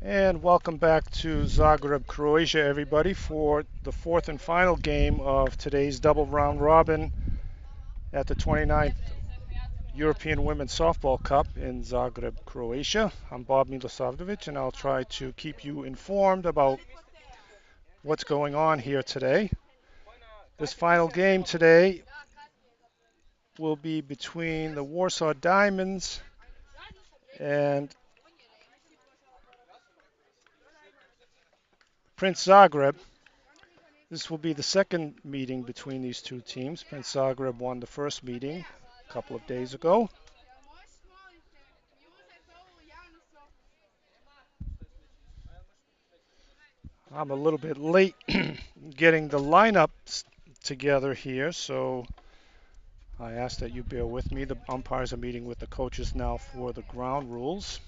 And welcome back to Zagreb, Croatia, everybody, for the fourth and final game of today's double round robin at the 29th European Women's Softball Cup in Zagreb, Croatia. I'm Bob Milosavljevic, and I'll try to keep you informed about what's going on here today. This final game today will be between the Warsaw Diamonds and Princ Zagreb. This will be the second meeting between these two teams. Princ Zagreb won the first meeting a couple of days ago. I'm a little bit late getting the lineups together here, so I ask that you bear with me. The umpires are meeting with the coaches now for the ground rules.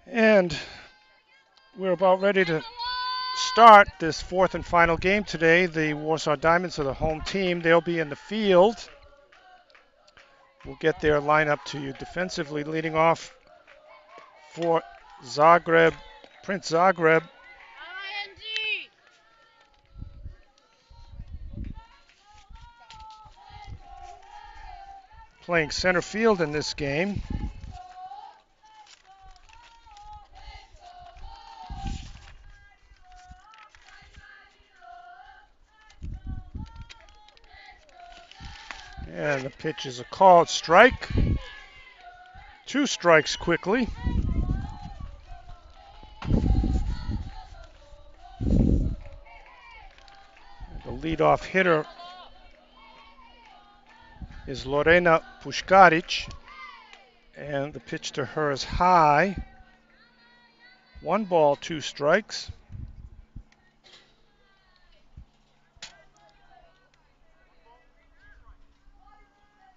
And we're about ready to start this fourth and final game today. The Warsaw Diamonds are the home team. They'll be in the field. We'll get their lineup to you defensively, leading off for Zagreb, Princ Zagreb. playing center field in this game. And the pitch is a called strike. 2 strikes quickly. The leadoff hitter is Lorena Puškarić, and the pitch to her is high. 1 ball, 2 strikes.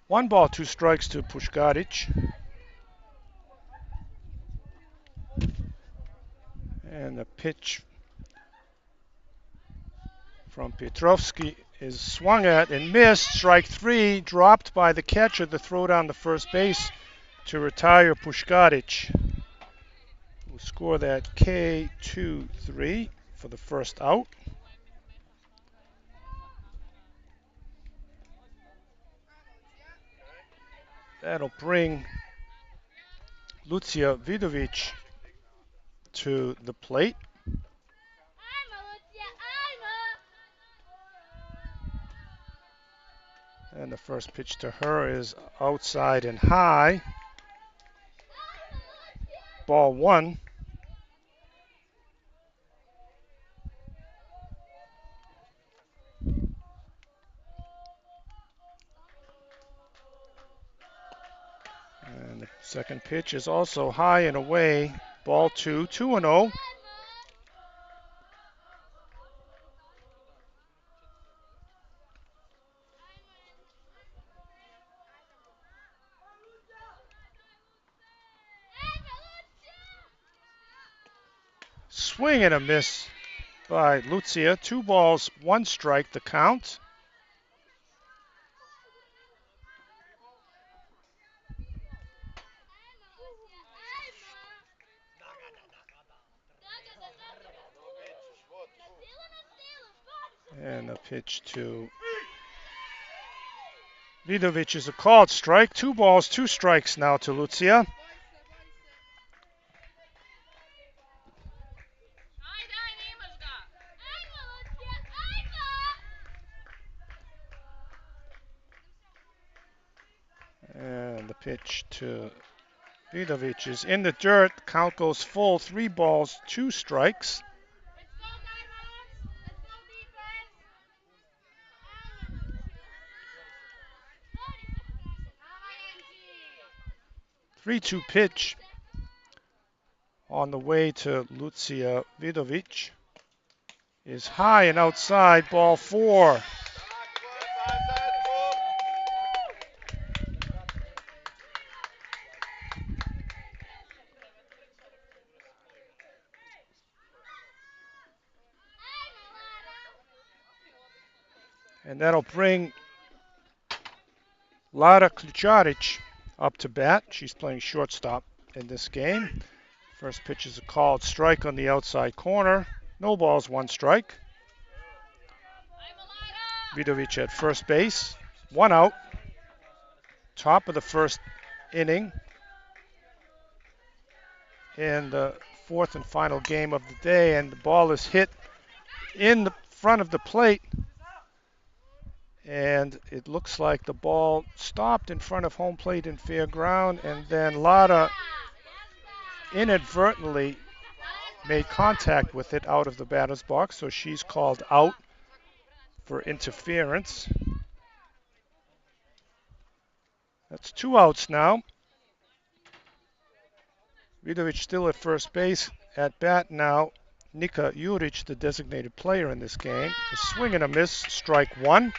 One ball, 2 strikes to Puškarić. And the pitch from Petrovsky is swung at and missed. Strike 3, dropped by the catcher. The throw down to first base to retire Puškarić. We'll score that K2-3 for the first out. That'll bring Lucia Vidovic to the plate. And the first pitch to her is outside and high. Ball 1. And the second pitch is also high and away. Ball 2, 2-0. Swing and a miss by Lucia. 2 balls, 1 strike, the count. And the pitch to Vidovic is a called strike. 2 balls, 2 strikes now to Lucia. And the pitch to Vidovic is in the dirt. Count goes full. 3 balls, 2 strikes. Three-two pitch on the way to Lucia Vidovic is high and outside. Ball 4. And that'll bring Lara Ključarić up to bat. She's playing shortstop in this game. First pitch is a called strike on the outside corner. No balls, 1 strike. Vidovic at first base. 1 out. Top of the first inning. In the 4th and final game of the day. And the ball is hit in the front of the plate. And it looks like the ball stopped in front of home plate in fair ground, and then Lara inadvertently made contact with it out of the batter's box, so she's called out for interference. That's 2 outs now. Vidovic still at first base. At bat now, Nika Juric, the designated player in this game. A swing and a miss, strike 1.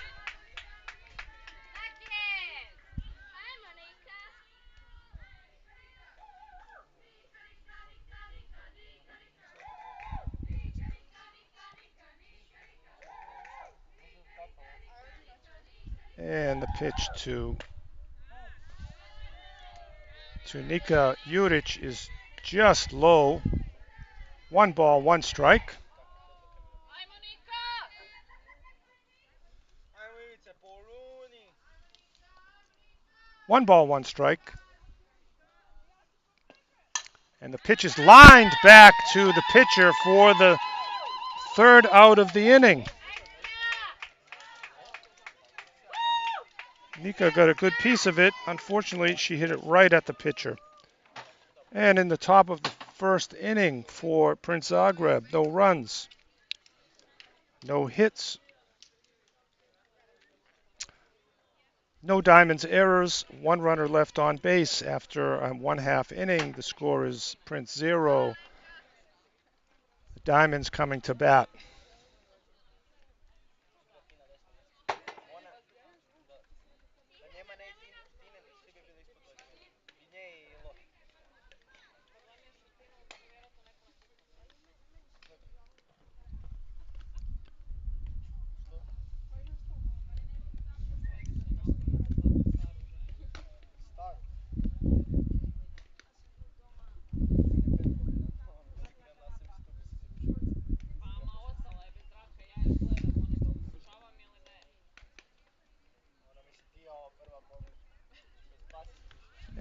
And the pitch to Nika Juric is just low. 1 ball, 1 strike. One ball, one strike. And the pitch is lined back to the pitcher for the third out of the inning. Nika got a good piece of it. Unfortunately, she hit it right at the pitcher. And in the top of the first inning for Princ Zagreb, no runs, no hits, no Diamonds errors, one runner left on base after one half inning. The score is Princ 0, the Diamonds coming to bat.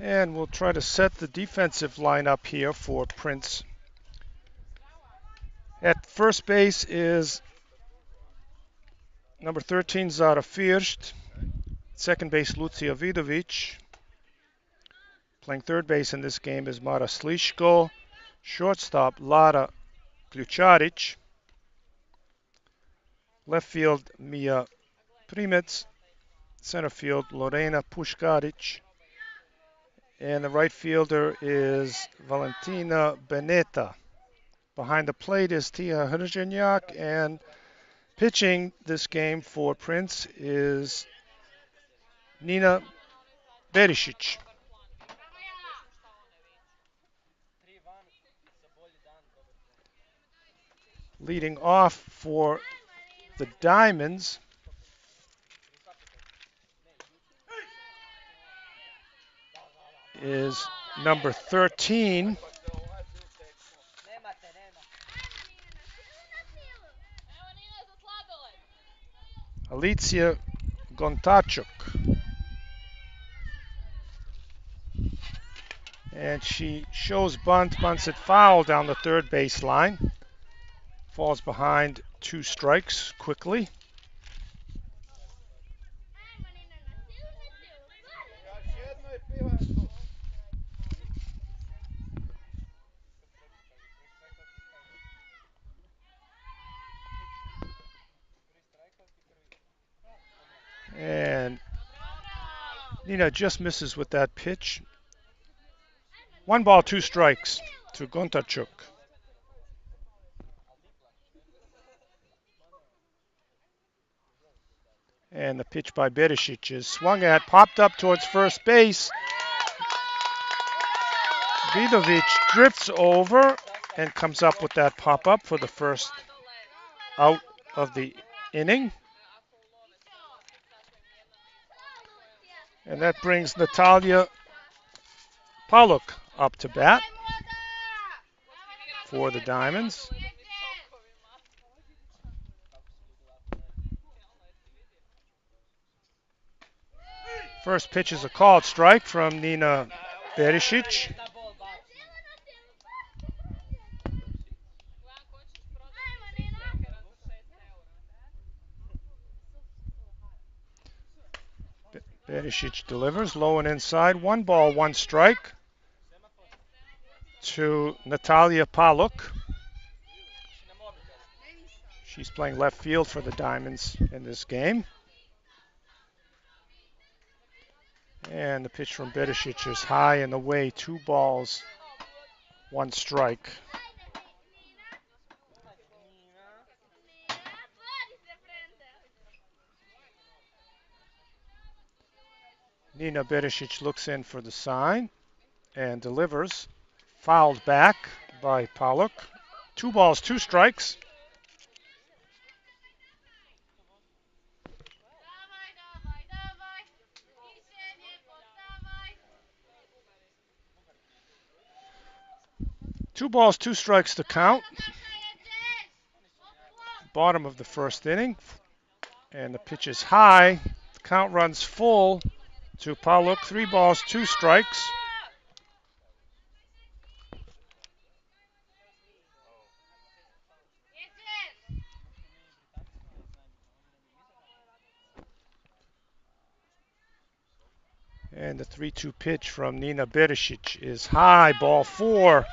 And we'll try to set the defensive lineup here for Prince. At first base is number 13, Zara First. Second base, Lucia Vidovic. Playing third base in this game is Mara Sliško. Shortstop, Lara Ključarić. Left field, Mia Primec. Center field, Lorena Puškarić. And the right fielder is Valentina Beneta. Behind the plate is Tia Hrženjak, and pitching this game for Prince is Nina Berisic. Leading off for the Diamonds is number 13, Alicia Gontachuk. And she shows bunts it foul down the third baseline. Falls behind 2 strikes quickly. And Nina just misses with that pitch. 1 ball, 2 strikes to Gontachuk. And the pitch by Berisic is swung at, popped up towards first base. Vidovic drifts over and comes up with that pop-up for the first out of the inning. And that brings Natalia Paluk up to bat for the Diamonds. First pitch is a called strike from Nina Berisic. Berisic delivers low and inside. 1 ball, 1 strike to Natalia Paluk. She's playing left field for the Diamonds in this game. And the pitch from Berisic is high and away. 2 balls, 1 strike. Nina Berisic looks in for the sign and delivers. Fouled back by Paluk. 2 balls, 2 strikes. Two balls, 2 strikes to count. Bottom of the first inning. And the pitch is high. The count runs full. to Paluk. 3 balls, 2 strikes. And the 3-2 pitch from Nina Berisic is high, ball 4.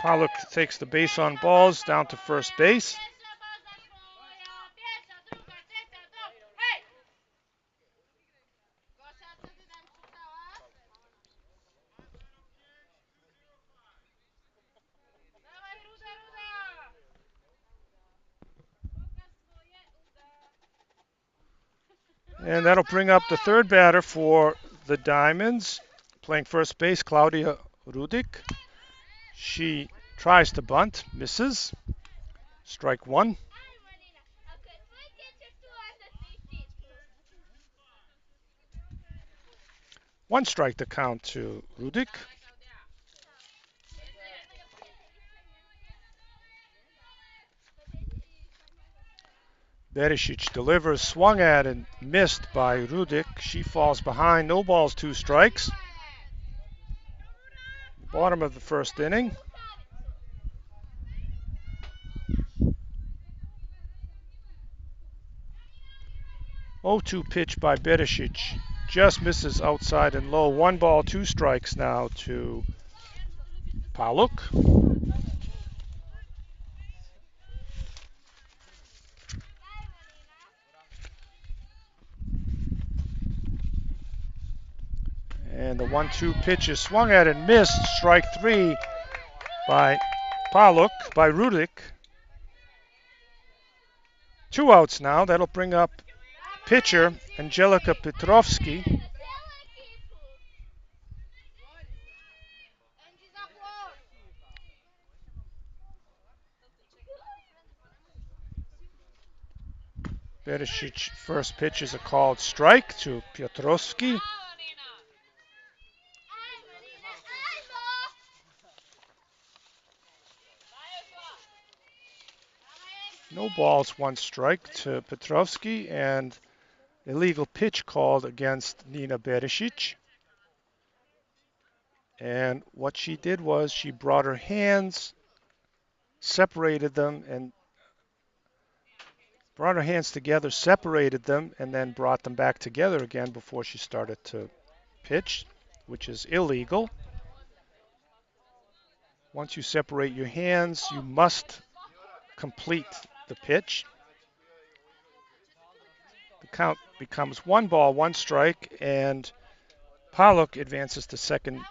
Paluk takes the base on balls down to first base. And that'll bring up the third batter for the Diamonds. Playing first base, Claudia Rudik. She tries to bunt, misses. Strike 1. One strike to count to Rudik. Berisic delivers, swung at and missed by Rudik. She falls behind, no balls, 2 strikes. Bottom of the first inning. Oh, 2 pitch by Berisic. Just misses outside and low. 1 ball, 2 strikes now to Paluk. And the 1-2 pitch is swung at and missed. Strike 3 by Rudik. 2 outs now. That'll bring up pitcher Angelika Petrovski. Berisic first pitch is a called strike to Petrovski. No balls, 1 strike to Petrovski, and illegal pitch called against Nina Berisic. And what she did was she brought her hands, separated them, and brought her hands together, separated them, and then brought them back together again before she started to pitch, which is illegal. Once you separate your hands, you must complete the pitch. The count becomes 1 ball, 1 strike, and Paluk advances to second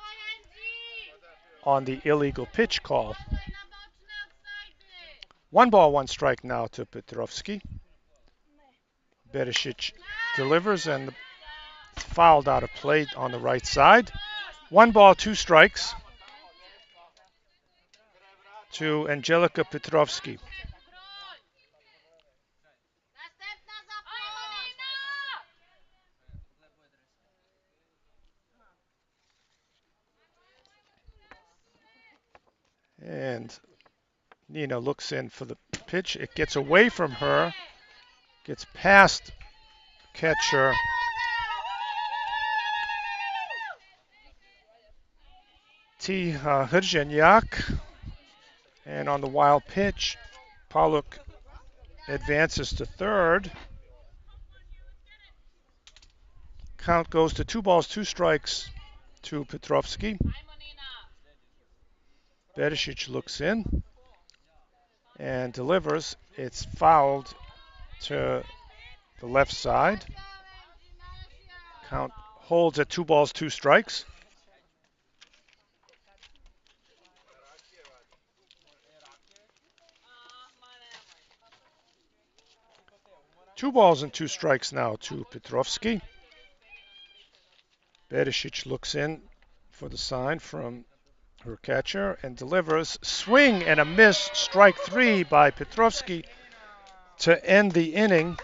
on the illegal pitch call. 1 ball, 1 strike now to Petrovski. Berisic delivers and fouled out of play on the right side. 1 ball, 2 strikes to Angelika Petrovski. And Nina looks in for the pitch. It gets away from her, gets past catcher T. Hrženjak. And on the wild pitch, Paluk advances to third. Count goes to 2 balls, 2 strikes to Petrovski. Berisic looks in and delivers. It's fouled to the left side. Count holds at 2 balls, 2 strikes. Two balls and 2 strikes now to Petrovski. Berisic looks in for the sign from her catcher and delivers. Swing and a miss. Strike 3 by Petrovski to end the inning.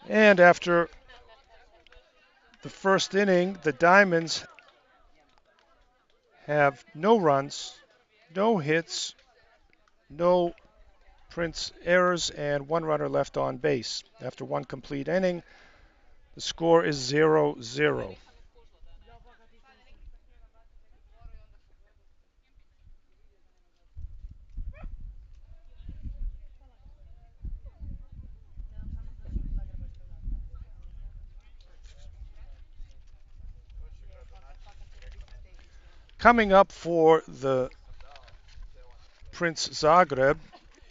And after the first inning, the Diamonds have no runs, no hits, no Princ errors, and 1 runner left on base. After 1 complete inning, the score is 0-0. Coming up for the Princ Zagreb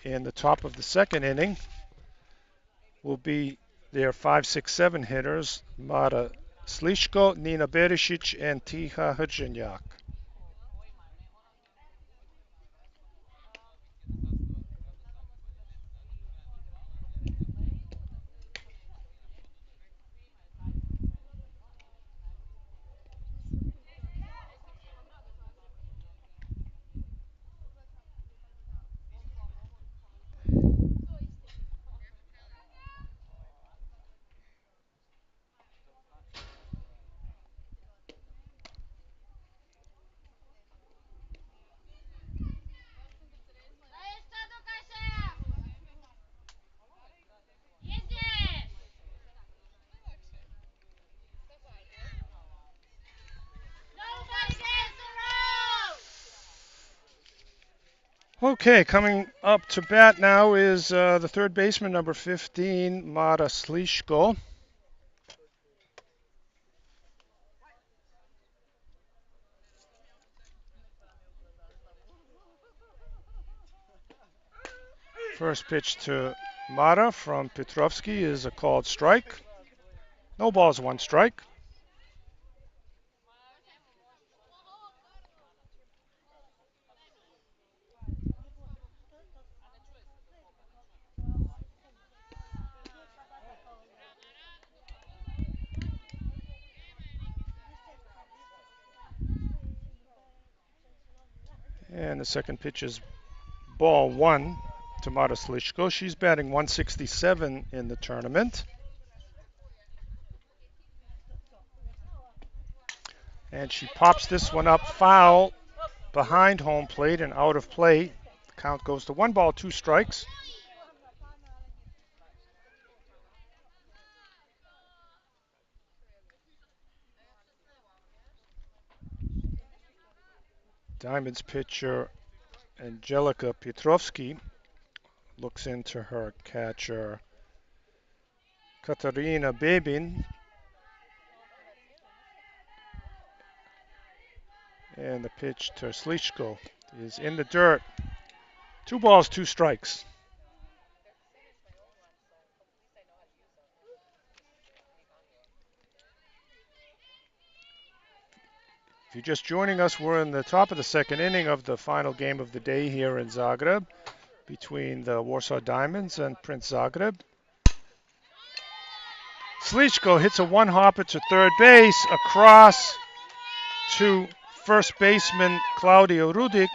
in the top of the second inning will be their 5, 6, 7 hitters, Mara Sliško, Nina Berisic, and Tiha Hrđenjak. Okay, coming up to bat now is the third baseman, number 15, Mara Sliško. First pitch to Mara from Petrovsky is a called strike. No balls, 1 strike. And the second pitch is ball 1 to Mara Sliško. She's batting 167 in the tournament. And she pops this one up foul behind home plate and out of play. The count goes to 1 ball, 2 strikes. Diamonds pitcher Angelika Petrovsky looks into her catcher Katarina Babin. And the pitch to Sliško is in the dirt. 2 balls, 2 strikes. If you're just joining us, we're in the top of the second inning of the final game of the day here in Zagreb between the Warsaw Diamonds and Princ Zagreb. Sliško hits a 1-hopper to third base, across to first baseman Claudio Rudik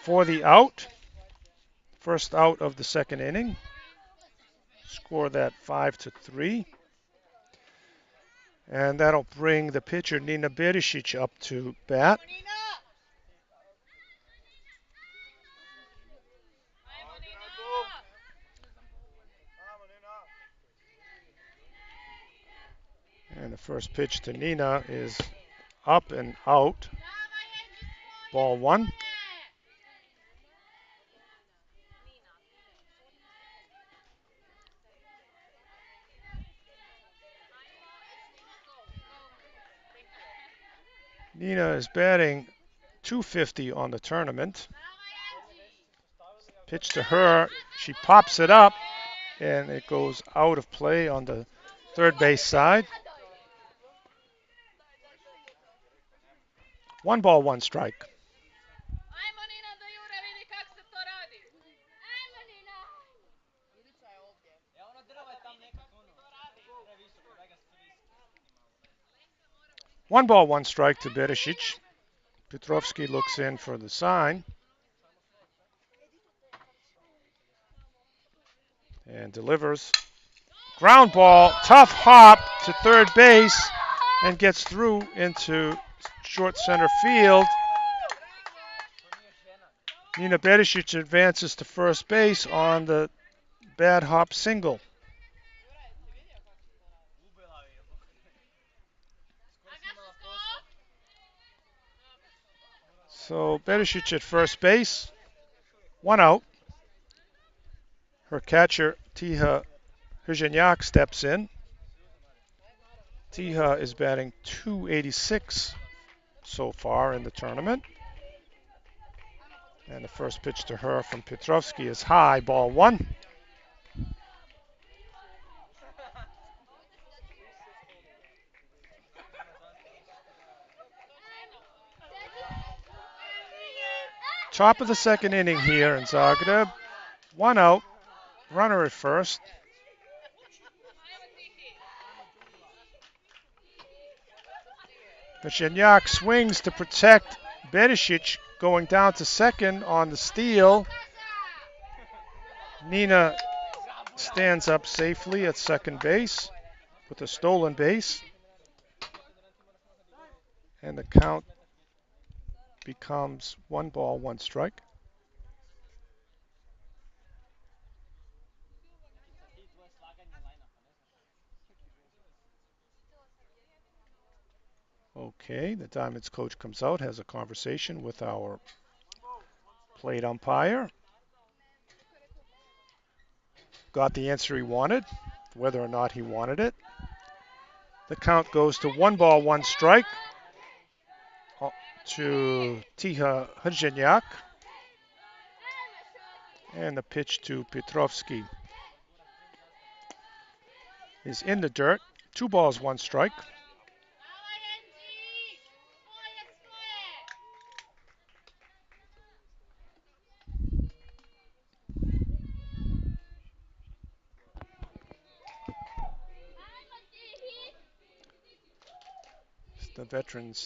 for the out. First out of the second inning. Score that 5-3. And that'll bring the pitcher Nina Berisic up to bat. And the first pitch to Nina is up and out. Ball 1. Nina is batting .250 on the tournament. Pitch to her. She pops it up, and it goes out of play on the third base side. 1 ball, 1 strike. One ball, 1 strike to Berisic. Petrovsky looks in for the sign. And delivers. Ground ball, tough hop to third base, and gets through into short center field. Nina Berisic advances to first base on the bad hop single. So Berisic at first base, one out. Her catcher, Tiha Hrzynyak, steps in. Tiha is batting .286 so far in the tournament. And the first pitch to her from Petrovsky is high, ball one. Top of the second inning here in Zagreb. One out, runner at first. Hrzynyak swings to protect Berisic, going down to second on the steal. Nina stands up safely at second base with a stolen base. And the count becomes 1 ball, 1 strike. Okay, the Diamonds coach comes out, has a conversation with our plate umpire. Got the answer he wanted, whether or not he wanted it. The count goes to 1 ball, 1 strike to Tiha Hrzynyak. And the pitch to Petrovsky is in the dirt. 2 balls, 1 strike.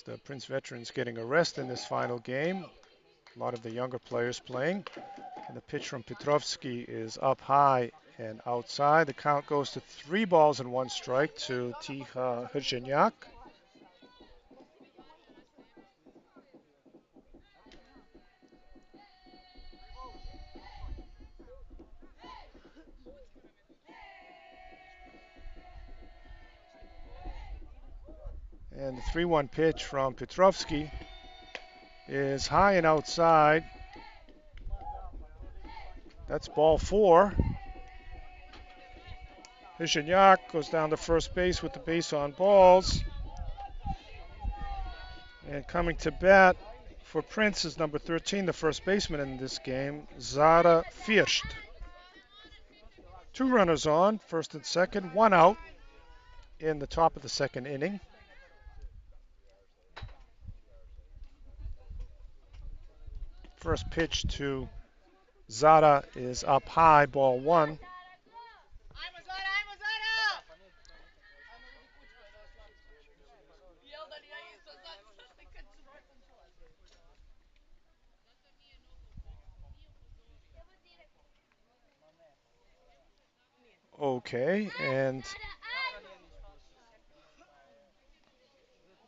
The Princ veterans getting a rest in this final game. A lot of the younger players playing. And the pitch from Petrovsky is up high and outside. The count goes to 3 balls and 1 strike to Tiha Hrzynyak. And the 3-1 pitch from Petrovsky is high and outside. That's ball 4. Hrzynyak goes down to first base with the base on balls. And coming to bat for Prince is number 13, the first baseman in this game, Zara First. 2 runners on, first and second, 1 out in the top of the second inning. First pitch to Zara is up high, ball 1. Okay, and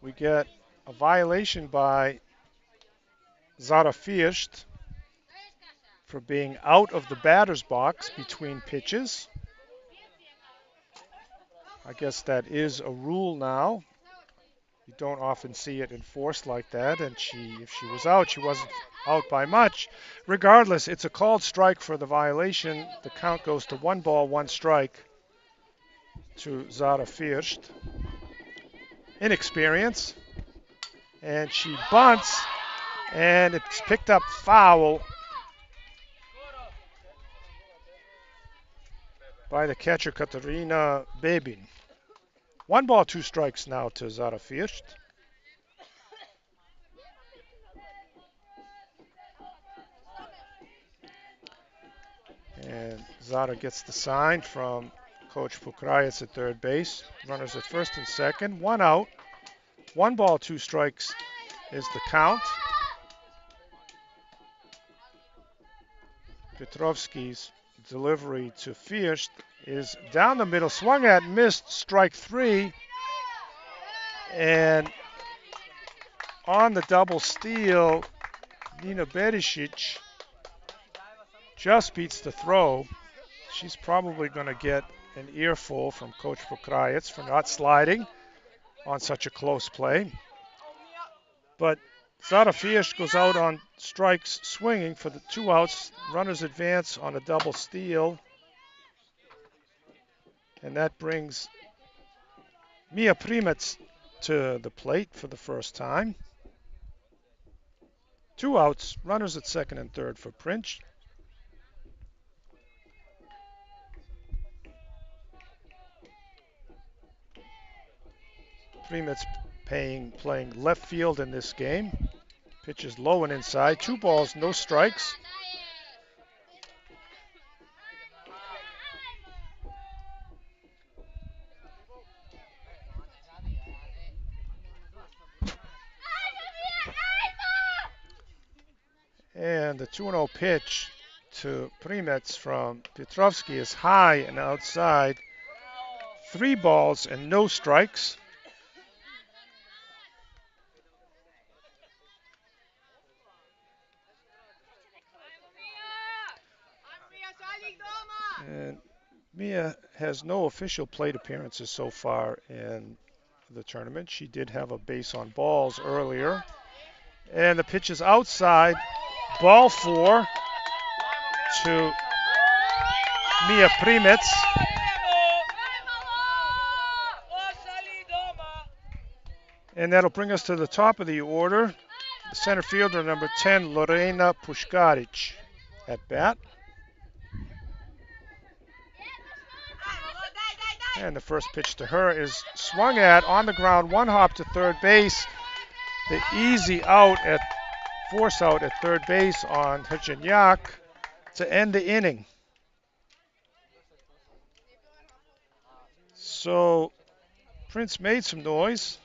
we get a violation by Zara First for being out of the batter's box between pitches. I guess that is a rule now. You don't often see it enforced like that, and if she was out, she wasn't out by much. Regardless, it's a called strike for the violation. The count goes to 1 ball, 1 strike to Zara First. Inexperience, and she bunts, and it's picked up foul by the catcher Katarina Bebin. 1 ball, 2 strikes now to Zara First. And Zara gets the sign from Coach Pukrajec at third base. Runners at first and second, 1 out. 1 ball, 2 strikes is the count. Petrovsky's delivery to First is down the middle, swung at, missed, strike 3. And on the double steal, Nina Berisic just beats the throw. She's probably going to get an earful from Coach Pokrajec for not sliding on such a close play. But Zarafish goes out on strikes swinging for the 2 outs. Runners advance on a double steal. And that brings Mia Primac to the plate for the first time. 2 outs, runners at second and third for Princ. Primac playing left field in this game. Pitches low and inside. 2 balls, no strikes. And the 2-0 pitch to Primac from Petrovsky is high and outside. 3 balls and no strikes. And Mia has no official plate appearances so far in the tournament. She did have a base on balls earlier. And the pitch is outside. Ball 4 to Mia Primac. And that'll bring us to the top of the order. The center fielder, number 10, Lorena Puškarić at bat. And the first pitch to her is swung at on the ground, 1 hop to third base. The easy out at force out at third base on Hrnjak to end the inning. So Princ made some noise.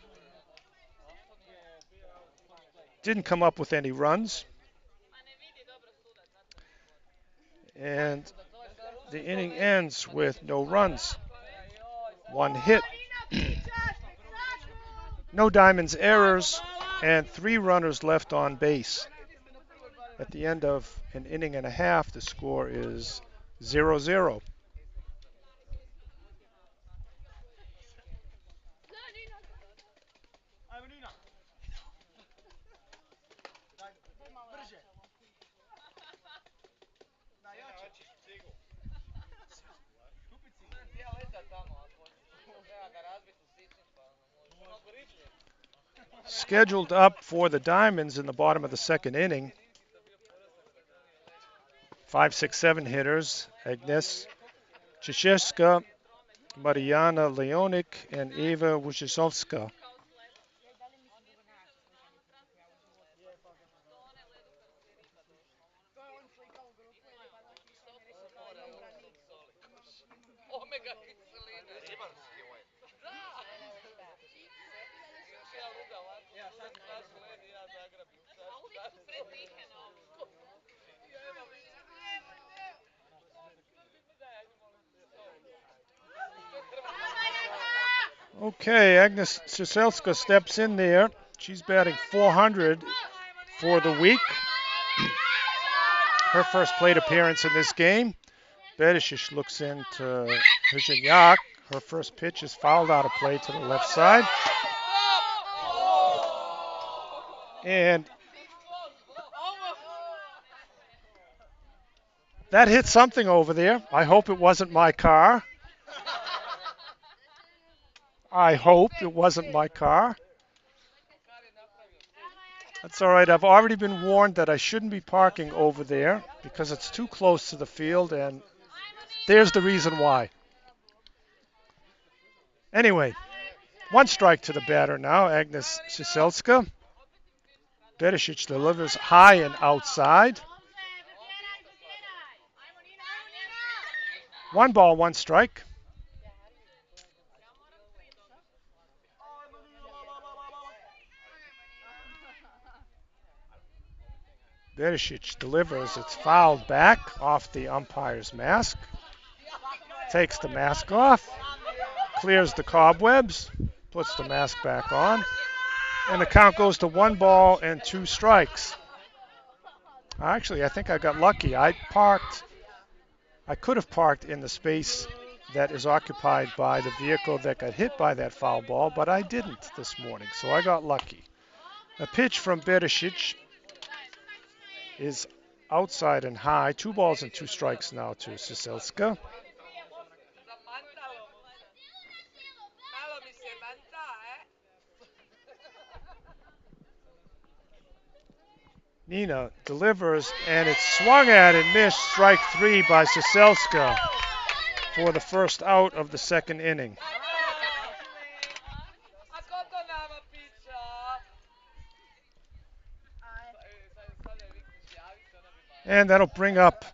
Didn't come up with any runs. And the inning ends with no runs. 1 hit. No diamonds errors and 3 runners left on base. At the end of an inning and a half, the score is 0-0. Scheduled up for the Diamonds in the bottom of the second inning. 5, 6, 7 hitters. Agnes Ciszewska, Mariana Leonik, and Eva Wojciechowska. Okay, Agnes Ciszewska steps in there. She's batting .400 for the week. Her first plate appearance in this game. Berisic looks into Hrnjak. Her first pitch is fouled out of play to the left side. And that hit something over there. I hope it wasn't my car. I hope it wasn't my car. That's all right. I've already been warned that I shouldn't be parking over there because it's too close to the field, and there's the reason why. Anyway, 1 strike to the batter now, Agnes Ciszewska. Berisic delivers high and outside. 1 ball, 1 strike. Berisic delivers. It's fouled back off the umpire's mask. Takes the mask off. Clears the cobwebs. Puts the mask back on. And the count goes to 1 ball and 2 strikes. Actually, I think I got lucky. I could have parked in the space that is occupied by the vehicle that got hit by that foul ball, but I didn't this morning, so I got lucky. A pitch from Berisic is outside and high. 2 balls and 2 strikes now to Siselska. Nina delivers, and it's swung at and missed. Strike 3 by Siselska for the first out of the second inning. And that'll bring up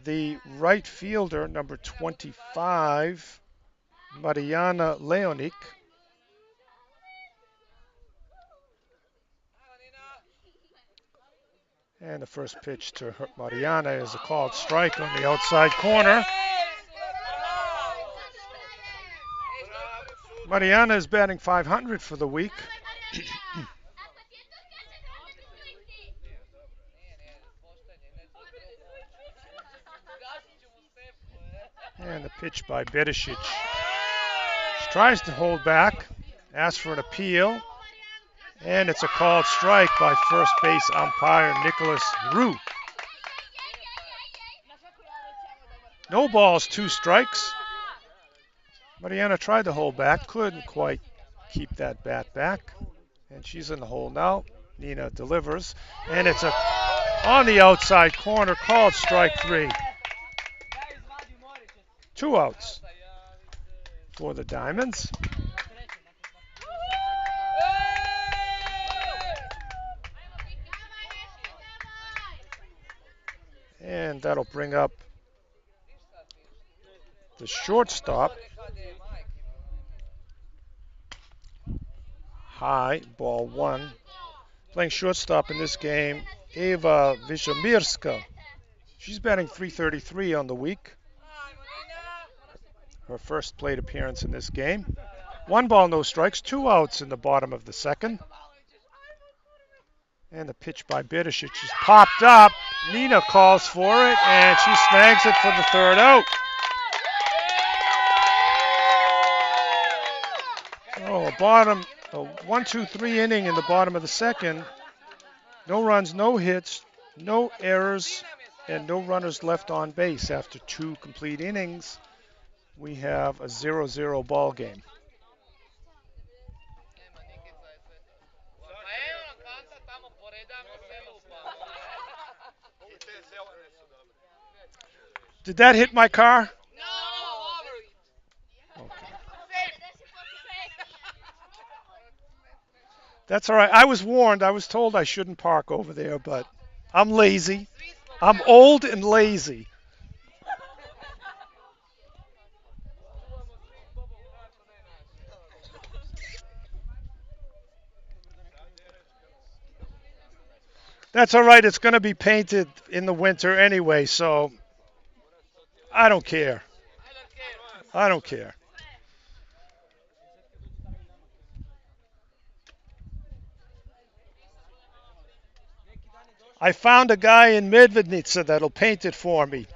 the right fielder, number 25, Mariana Leonik. And the first pitch to Mariana is a called strike on the outside corner. Mariana is batting .500 for the week. And the pitch by Berisic. She tries to hold back, asks for an appeal, and it's a called strike by first base umpire Nicholas Roux. No balls, 2 strikes. Mariana tried to hold back, couldn't quite keep that bat back, and she's in the hole now. Nina delivers, and it's on the outside corner, called strike 3. 2 outs for the Diamonds. And that'll bring up the shortstop. High, ball 1. Playing shortstop in this game, Eva Vishamirska. She's batting .333 on the week. Her first plate appearance in this game. 1 ball, no strikes, 2 outs in the bottom of the second. And the pitch by Berisic is popped up. Nina calls for it, and she snags it for the third out. Oh, a 1-2-3 inning in the bottom of the second. No runs, no hits, no errors, and no runners left on base. After 2 complete innings, we have a 0-0 ball game. Did that hit my car? Okay. That's all right. I was warned. I was told I shouldn't park over there, but I'm lazy. I'm old and lazy. That's all right. It's going to be painted in the winter anyway, so I don't care. I don't care. I found a guy in Medvednica that'll paint it for me.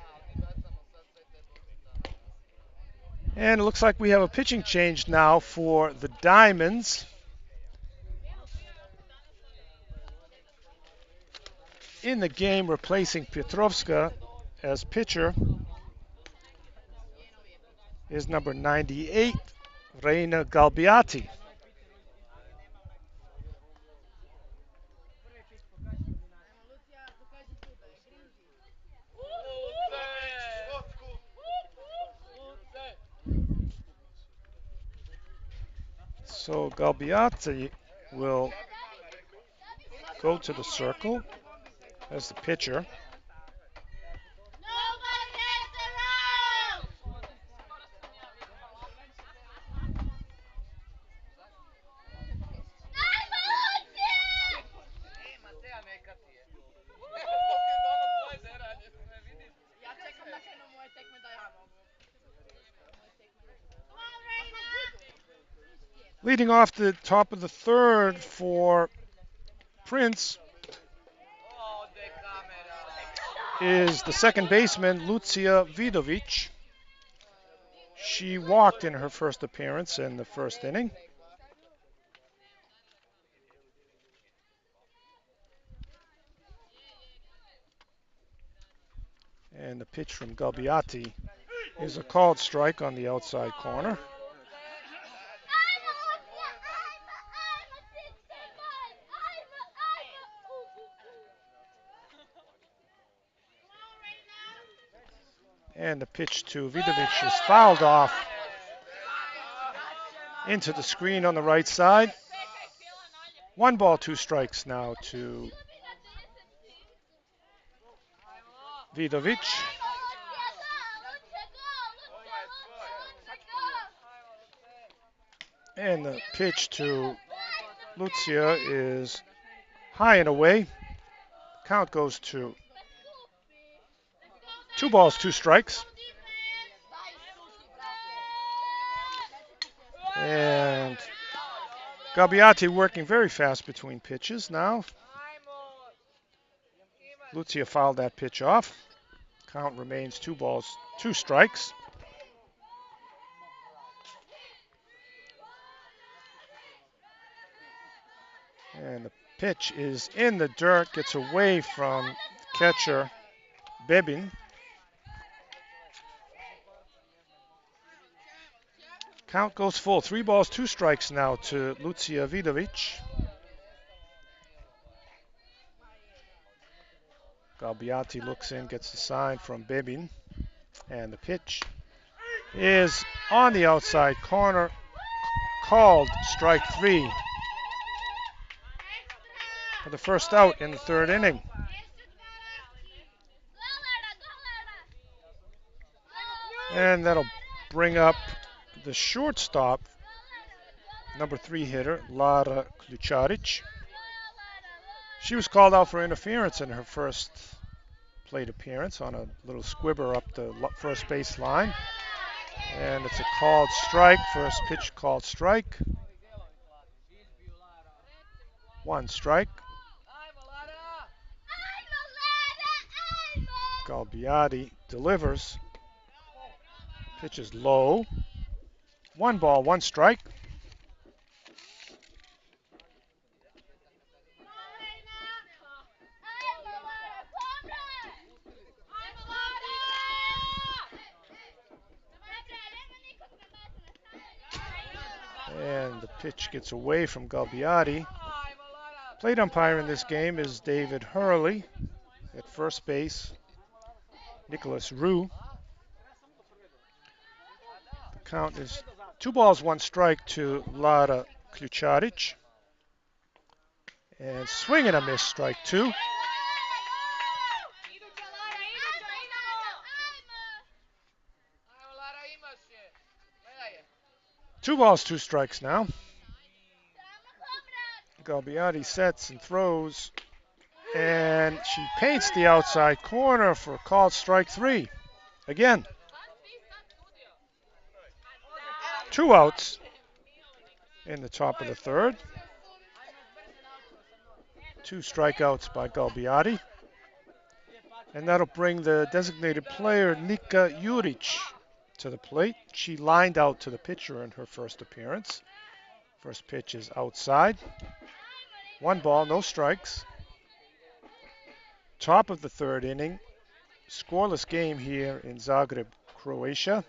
And it looks like we have a pitching change now for the Diamonds. In the game, replacing Petrovska as pitcher is number 98, Reina Galbiati. So Galbiati will go to the circle as the pitcher. Leading off the top of the third for Princ is the second baseman, Lucia Vidovic. She walked in her first appearance in the first inning. And the pitch from Galbiati is a called strike on the outside corner. And the pitch to Vidovic is fouled off into the screen on the right side. 1 ball, 2 strikes now to Vidovic. And the pitch to Lucia is high and away. Count goes to 2 balls, 2 strikes. And Galbiati working very fast between pitches now. Lucia fouled that pitch off. Count remains 2 balls, 2 strikes. And the pitch is in the dirt, gets away from catcher Bebin. Count goes full. 3 balls, 2 strikes now to Lucia Vidovic. Galbiati looks in, gets the sign from Bebin. And the pitch is on the outside corner, called strike 3 for the first out in the third inning. And that'll bring up the shortstop, number 3 hitter, Lara Ključarić. She was called out for interference in her first plate appearance on a little squibber up the first base line. And it's a called strike, first pitch called strike. 1 strike. Galbiati delivers. Pitch is low. 1 ball, 1 strike. And the pitch gets away from Galbiati. Plate umpire in this game is David Hurley. At first base, Nicholas Rue. The count is 2 balls, 1 strike to Lara Ključarić. And swing and a miss, strike 2. Two balls, 2 strikes now. Galbiati sets and throws, and she paints the outside corner for called strike 3. Again, 2 outs in the top of the third. 2 strikeouts by Galbiati. And that'll bring the designated player, Nika Juric, to the plate. She lined out to the pitcher in her first appearance. First pitch is outside. 1 ball, no strikes. Top of the third inning. Scoreless game here in Zagreb, Croatia.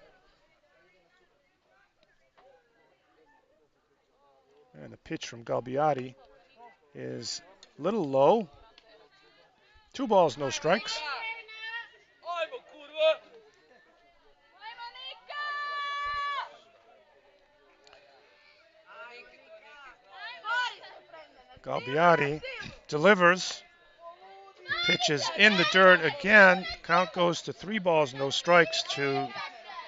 And the pitch from Galbiati is a little low. 2 balls, no strikes. Galbiati delivers. Pitch is in the dirt again. Count goes to 3 balls, no strikes to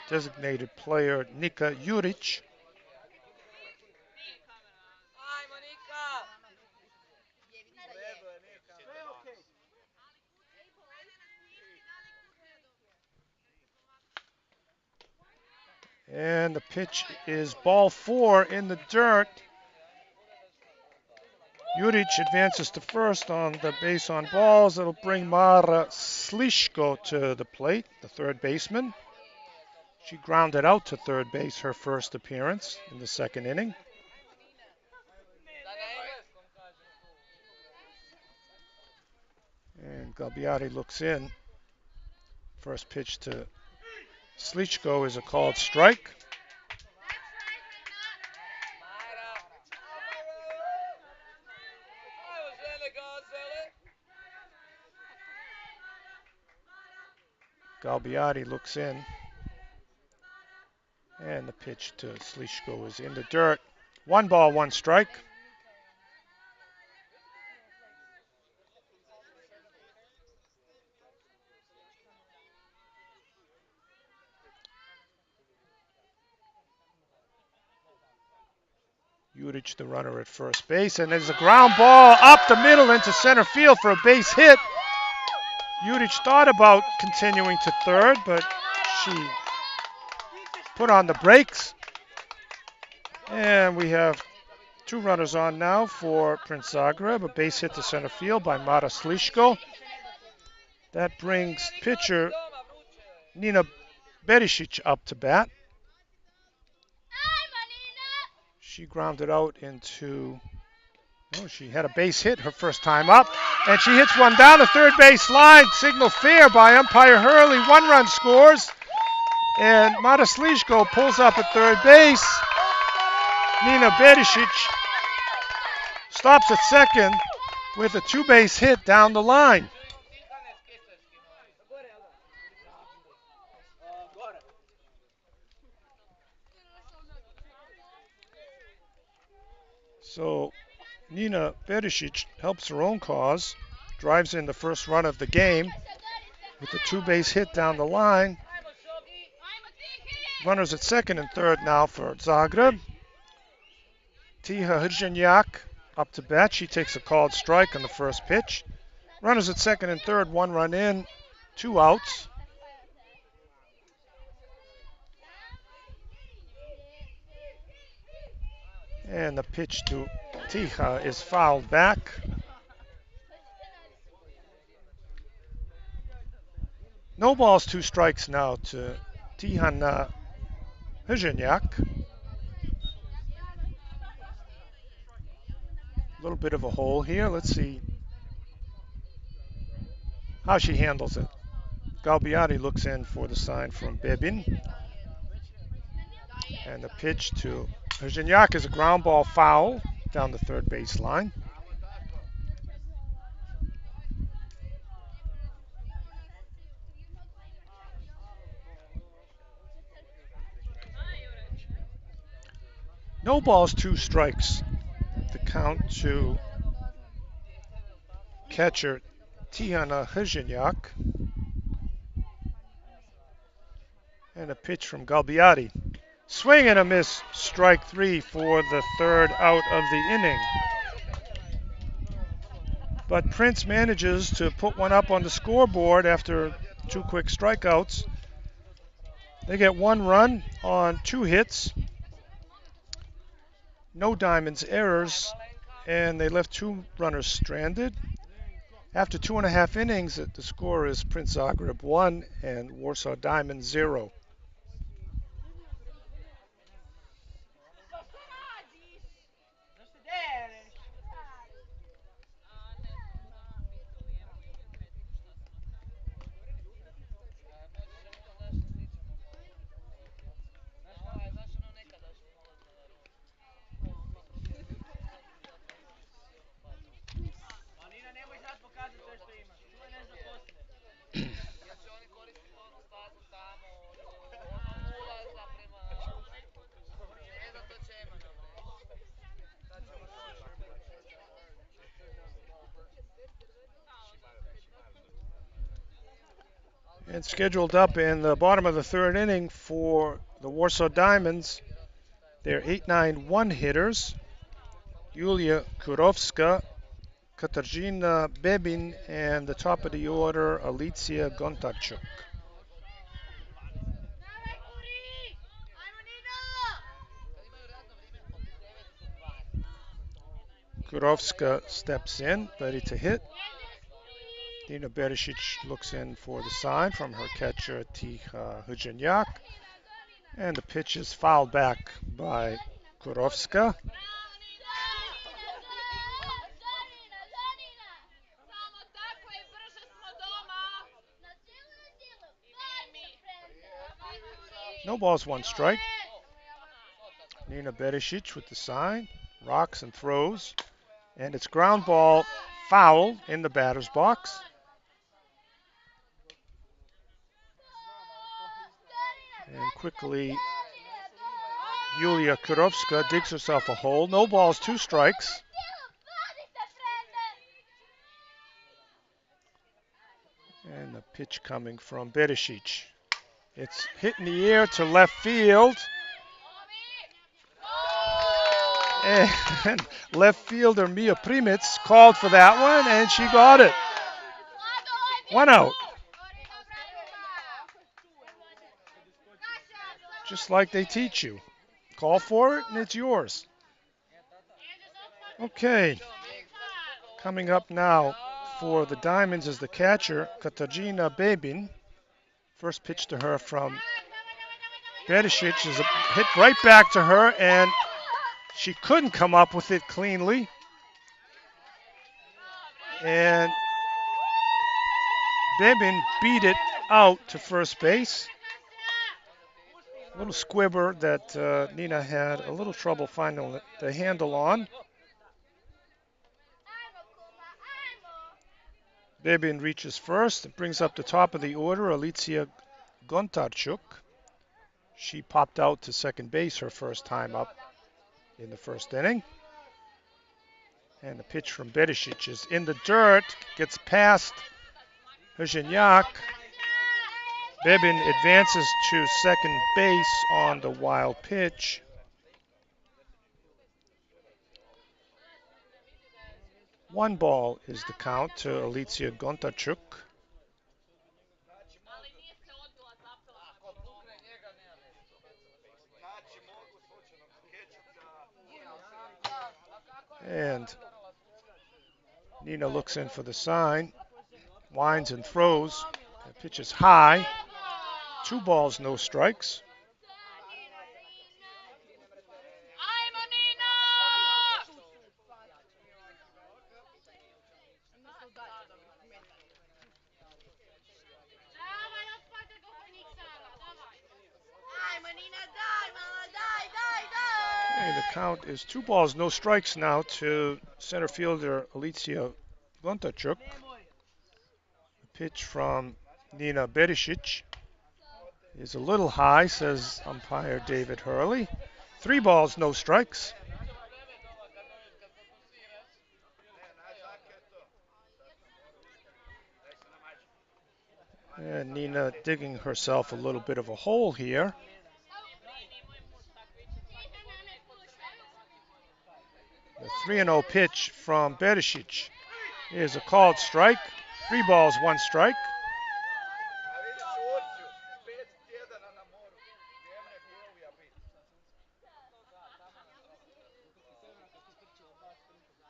designated player Nika Juric. And the pitch is ball 4 in the dirt. Juric advances to first on the base on balls. It'll bring Mara Sliško to the plate, the third baseman. She grounded out to third base her first appearance in the second inning. And Galbiati looks in. First pitch to Sliško is a called strike. Galbiati looks in. And the pitch to Sliško is in the dirt. 1 ball, 1 strike. Juric, the runner at first base, and there's a ground ball up the middle into center field for a base hit. Juric thought about continuing to third, but she put on the brakes. And we have 2 runners on now for Princ Zagreb. A base hit to center field by Mara Sliško. That brings pitcher Nina Berisic up to bat. She grounded out into, she had a base hit her first time up, and she hits one down the third base line. Signal fair by umpire Hurley. 1 run scores, and Mara Sliško pulls up at third base. Nina Berisic stops at second with a 2-base hit down the line. So Nina Berisic helps her own cause, drives in the first run of the game with a 2-base hit down the line. Runners at second and third now for Zagreb. Tiha Hrženjak up to bat. She takes a called strike on the first pitch. Runners at second and third, 1 run in, 2 outs. And the pitch to Tiha is fouled back. No balls, 2 strikes now to Tihana Hrženjak. A little bit of a hole here. Let's see how she handles it. Galbiati looks in for the sign from Bebin. And the pitch to Hrženjak is a ground ball foul down the third base line. No balls, 2 strikes. The count to catcher Tihana Hrženjak. And a pitch from Galbiati. Swing and a miss, strike 3 for the third out of the inning. But Prince manages to put one up on the scoreboard after 2 quick strikeouts. They get 1 run on 2 hits. No diamonds errors, and they left 2 runners stranded. After 2.5 innings, the score is Princ Zagreb 1 and Warsaw Diamonds 0. And scheduled up in the bottom of the third inning for the Warsaw Diamonds, they're 8-9-1 hitters. Julia Kurowska, Katarzyna Bebin, and the top of the order, Alicja Gontarchuk. Kurovska steps in, ready to hit. Nina Berisic looks in for the sign from her catcher, Tiha Hujanyak. And the pitch is fouled back by Kurovska. No balls, one strike. Nina Berisic with the sign, rocks and throws. And it's ground ball foul in the batter's box. And quickly, Yulia Kurovska digs herself a hole. No balls, two strikes. And the pitch coming from Berisic. It's hit in the air to left field. And left fielder Mia Primic called for that one, and she got it. 1 out. Just like they teach you. Call for it, and it's yours. Okay. Coming up now for the Diamonds is the catcher, Katarzyna Babin. First pitch to her from Berisic is a hit right back to her, and she couldn't come up with it cleanly. And Babin beat it out to first base. A little squibber that Nina had a little trouble finding the handle on. Babin reaches first and brings up the top of the order, Alicia Gontarchuk. She popped out to second base her first time up in the first inning. And the pitch from Berisic is in the dirt, gets past Hrzynyak. Babin advances to second base on the wild pitch. One ball is the count to Alicia Gontarchuk. And Nina looks in for the sign, winds and throws. The pitch is high. 2 balls, no strikes. Okay, the count is 2 balls, no strikes now to center fielder Alicia Gontarchuk. The pitch from Nina Berisic is a little high, says umpire David Hurley. 3 balls, no strikes. And Nina digging herself a little bit of a hole here. The 3-0 pitch from Berisic is a called strike. 3 balls, 1 strike.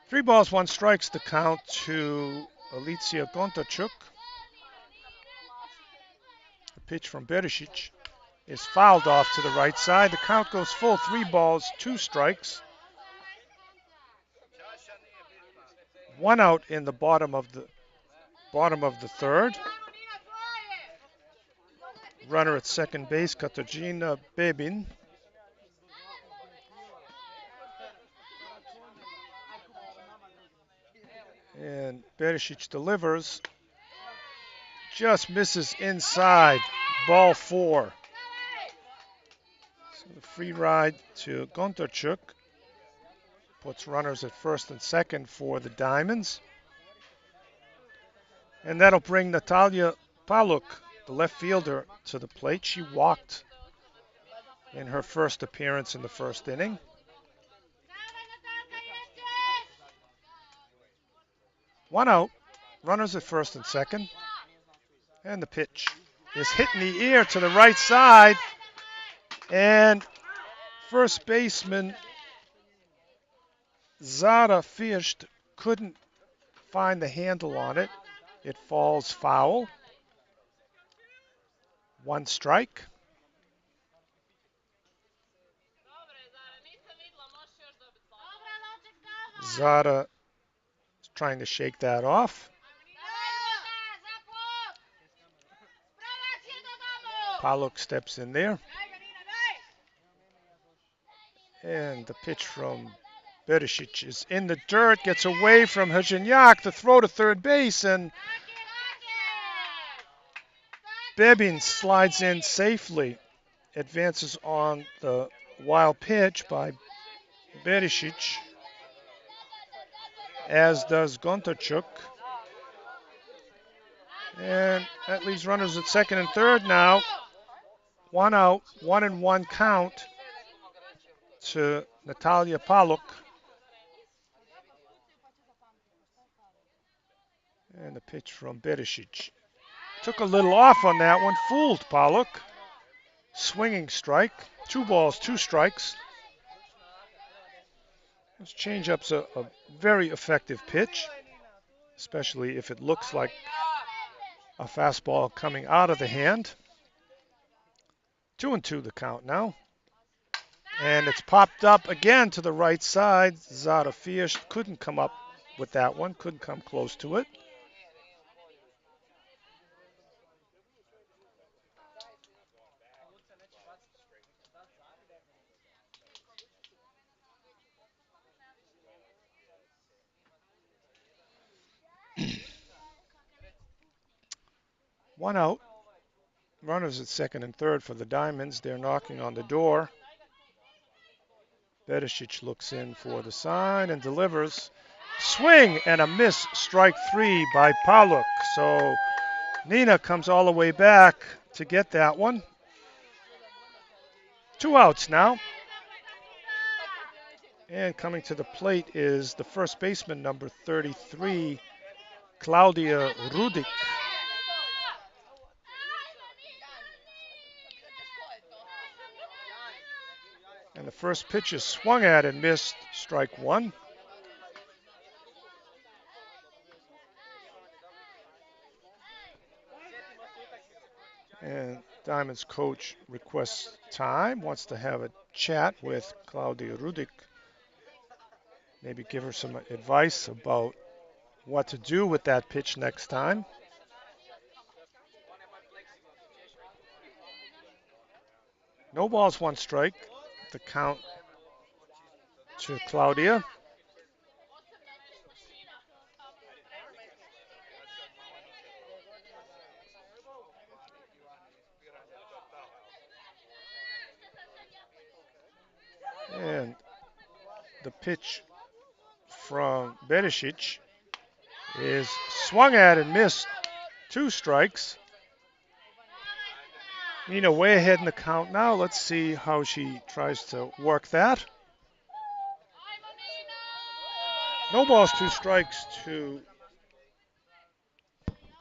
Three balls, 1 strikes the count to Alicia Gontarchuk. The pitch from Berisic is fouled off to the right side. The count goes full, 3 balls, 2 strikes. 1 out in the bottom of the third. Runner at second base, Katarzyna Babin. And Berisic delivers. Just misses inside. Ball 4. So the free ride to Gontarchuk puts runners at first and second for the Diamonds. And that'll bring Natalia Paluk, the left fielder, to the plate. She walked in her first appearance in the first inning. One out, runners at first and second. And the pitch is hit in the air to the right side. And first baseman Zara First couldn't find the handle on it. It falls foul. One strike. Zara is trying to shake that off. Paluk steps in there. And the pitch from Berisic is in the dirt, gets away from Hajinyak to throw to third base, and Bebin slides in safely, advances on the wild pitch by Berisic, as does Gontarchuk. And that leaves runners at second and third now. One out, 1-1 count to Natalia Paluk. And the pitch from Berisic. Took a little off on that one, fooled Paluk. Swinging strike. 2 balls, 2 strikes. This changeup's a very effective pitch, especially if it looks like a fastball coming out of the hand. 2-2 the count now. And it's popped up again to the right side. Zara First couldn't come up with that one, couldn't come close to it. One out. Runners at second and third for the Diamonds. They're knocking on the door. Berisic looks in for the sign and delivers. Swing and a miss. Strike 3 by Paluk. So Nina comes all the way back to get that one. 2 outs now. And coming to the plate is the first baseman, number 33, Claudia Rudik. And the first pitch is swung at and missed, strike 1. And Diamond's coach requests time, wants to have a chat with Claudia Rudik. Maybe give her some advice about what to do with that pitch next time. No balls, 1 strike. The count to Claudia. And the pitch from Berisic is swung at and missed, 2 strikes. Nina way ahead in the count now. Let's see how she tries to work that. No balls, 2 strikes to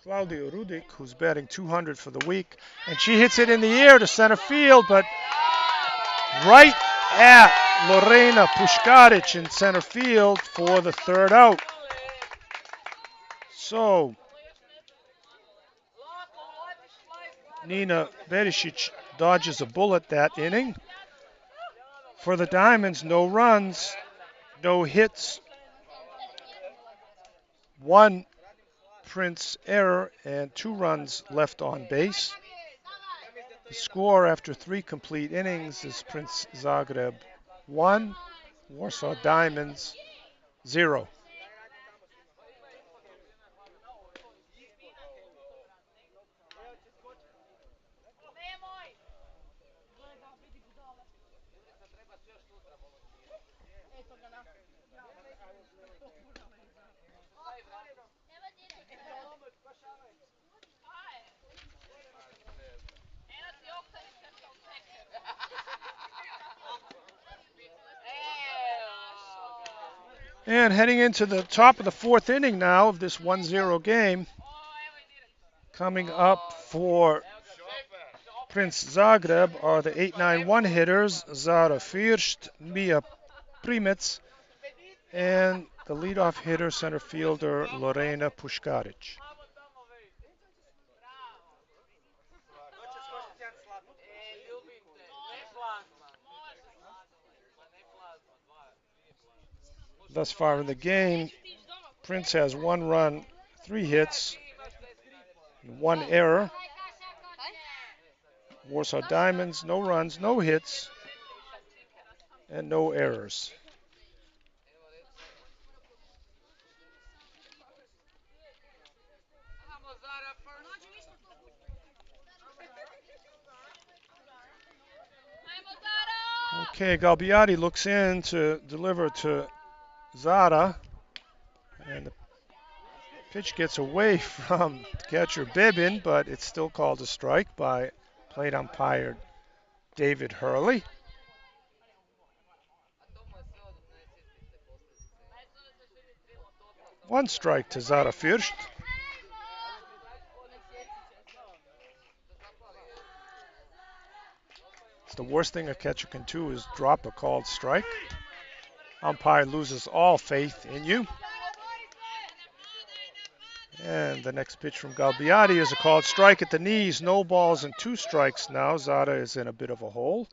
Claudia Rudik, who's batting .200 for the week. And she hits it in the air to center field, but right at Lorena Puškarić in center field for the 3rd out. So Nina Berisic dodges a bullet that inning. For the Diamonds, no runs, no hits, 1 Princ error, and 2 runs left on base. The score after 3 complete innings is Princ Zagreb 1, Warsaw Diamonds 0. And heading into the top of the 4th inning now of this 1-0 game. Coming up for Princ Zagreb are the 8-9-1 hitters, Zara First, Mia Primec, and the leadoff hitter, center fielder Lorena Puškarić. Thus far in the game, Princ has 1 run, 3 hits, 1 error. Warsaw Diamonds, no runs, no hits, and no errors. Okay, Galbiati looks in to deliver to Zara, and the pitch gets away from catcher Bibin, but it's still called a strike by plate umpire David Hurley. One strike to Zara Fürst. It's the worst thing a catcher can do is drop a called strike. Umpire loses all faith in you. And the next pitch from Galbiati is a called strike at the knees. No balls and 2 strikes now. Zara is in a bit of a hole.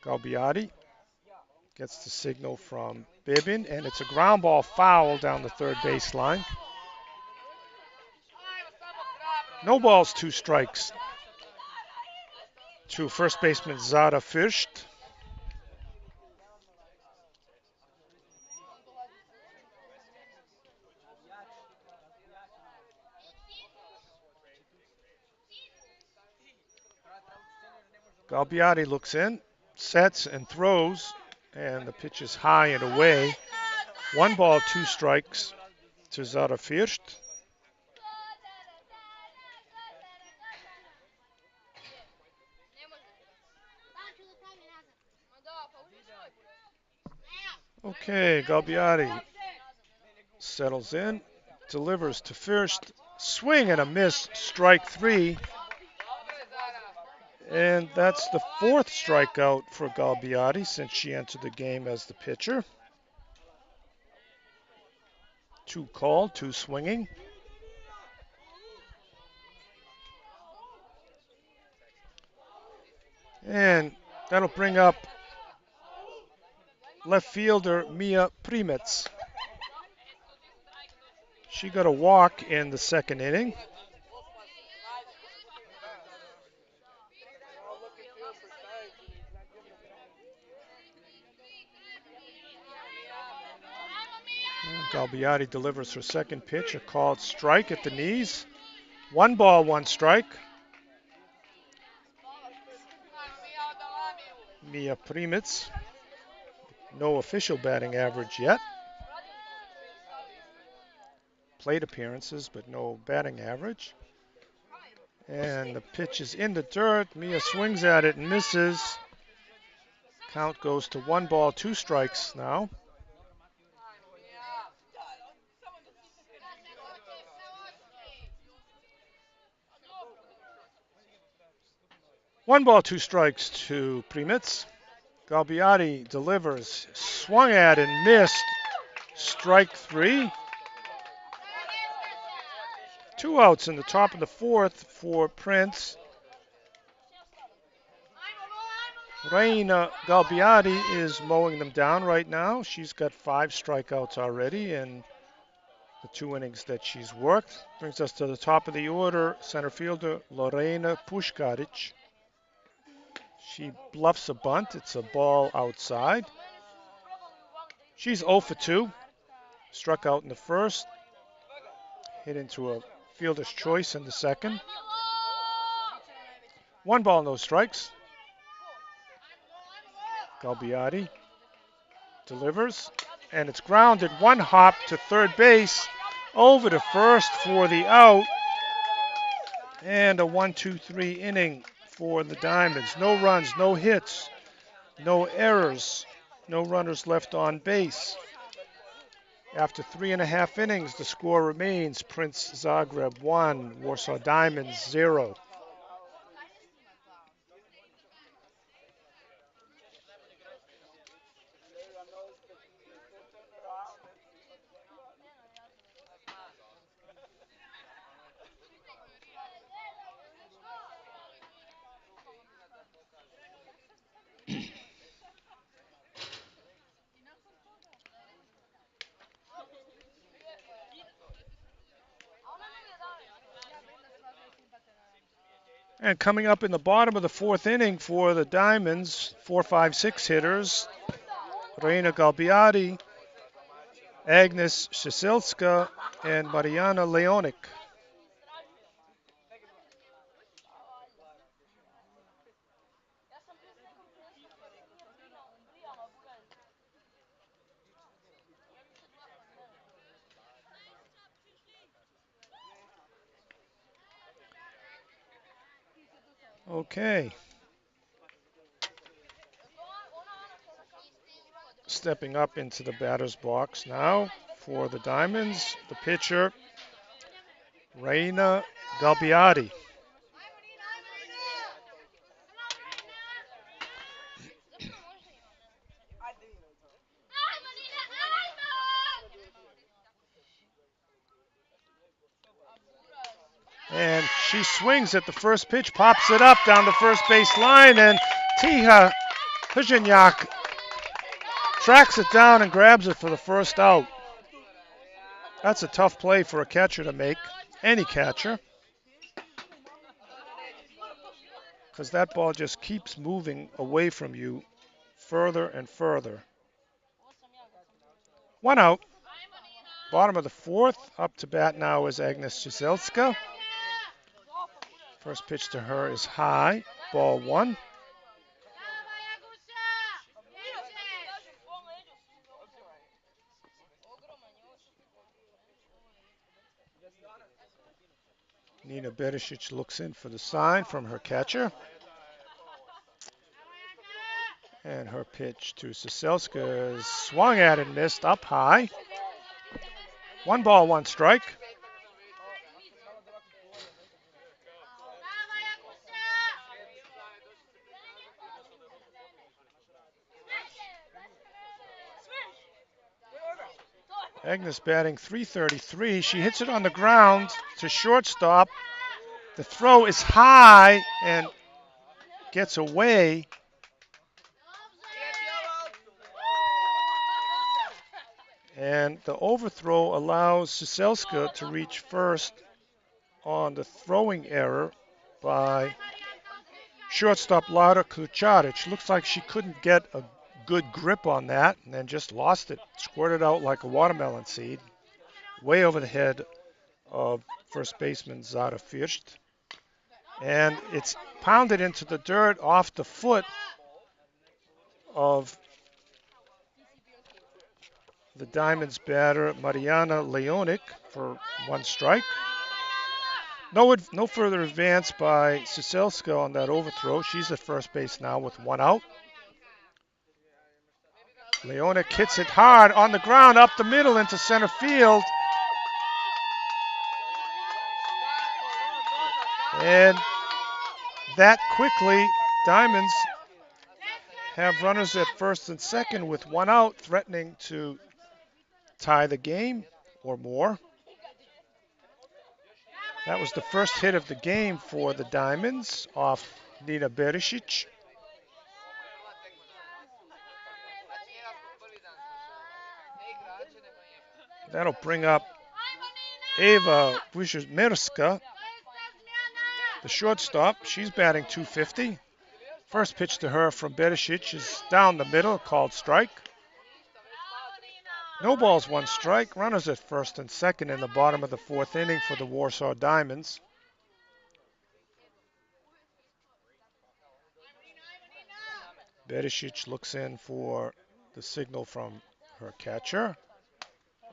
Galbiati gets the signal from Bibin, and it's a ground ball foul down the third baseline. No balls, 2 strikes to first baseman Zara Fürst. Galbiati looks in, sets and throws, and the pitch is high and away. 1 ball, 2 strikes to Zara Fürst. Okay, Galbiati settles in, delivers to Fürst, swing and a miss, strike 3. And that's the 4th strikeout for Galbiati since she entered the game as the pitcher. 2 called, 2 swinging. And that'll bring up left fielder Mia Primetz. She got a walk in the 2nd inning. Galbiati delivers her 2nd pitch, a called strike at the knees. 1 ball, 1 strike. Mia Primetz, no official batting average yet. Plate appearances, but no batting average. And the pitch is in the dirt. Mia swings at it and misses. Count goes to 1 ball, 2 strikes now. One ball, 2 strikes to Primetz. Galbiati delivers, swung at and missed. Strike 3. 2 outs in the top of the 4th for Princ. Reina Galbiati is mowing them down right now. She's got 5 strikeouts already in the 2 innings that she's worked. Brings us to the top of the order, center fielder Lorena Puškarić. She bluffs a bunt. It's a ball outside. She's 0 for 2. Struck out in the 1st. Hit into a fielder's choice in the 2nd. 1 ball, no strikes. Galbiati delivers, and it's grounded. 1 hop to third base, over to first for the out, and a 1-2-3 inning for the Diamonds. No runs, no hits, no errors, no runners left on base. After 3.5 innings, the score remains Princ Zagreb 1, Warsaw Diamonds 0. And coming up in the bottom of the fourth inning for the Diamonds, 4, 5, 6 hitters, Reina Galbiati, Agnes Shiselska, and Mariana Leonik. Okay. Stepping up into the batter's box now for the Diamonds, the pitcher, Reina Galbiati. And she swings at the first pitch, pops it up down the first base line, and Tiha Hujinyak tracks it down and grabs it for the first out. That's a tough play for a catcher to make, any catcher, because that ball just keeps moving away from you further and further. One out. Bottom of the fourth. Up to bat now is Agnes Shiselska. First pitch to her is high. Ball one. Nina Berisic looks in for the sign from her catcher. And her pitch to Shiselska is swung at and missed up high. 1 ball, 1 strike. Agnes batting .333. She hits it on the ground to shortstop. The throw is high and gets away. And the overthrow allows Shiselska to reach first on the throwing error by shortstop Lara Klucharic. Looks like she couldn't get a good grip on that and then just lost it. Squirted out like a watermelon seed, way over the head of first baseman Zara First. And it's pounded into the dirt off the foot of the Diamonds batter Mariana Leonik for 1 strike. No further advance by Shiselska on that overthrow. She's at first base now with 1 out. Leonik hits it hard on the ground up the middle into center field. And that quickly, Diamonds have runners at first and second with 1 out, threatening to tie the game or more. That was the first hit of the game for the Diamonds off Nina Berisic. That'll bring up Eva Wyszmerska, the shortstop. She's batting .250. First pitch to her from Berisic is down the middle, called strike. No balls, 1 strike. Runners at first and second in the bottom of the fourth inning for the Warsaw Diamonds. Berisic looks in for the signal from her catcher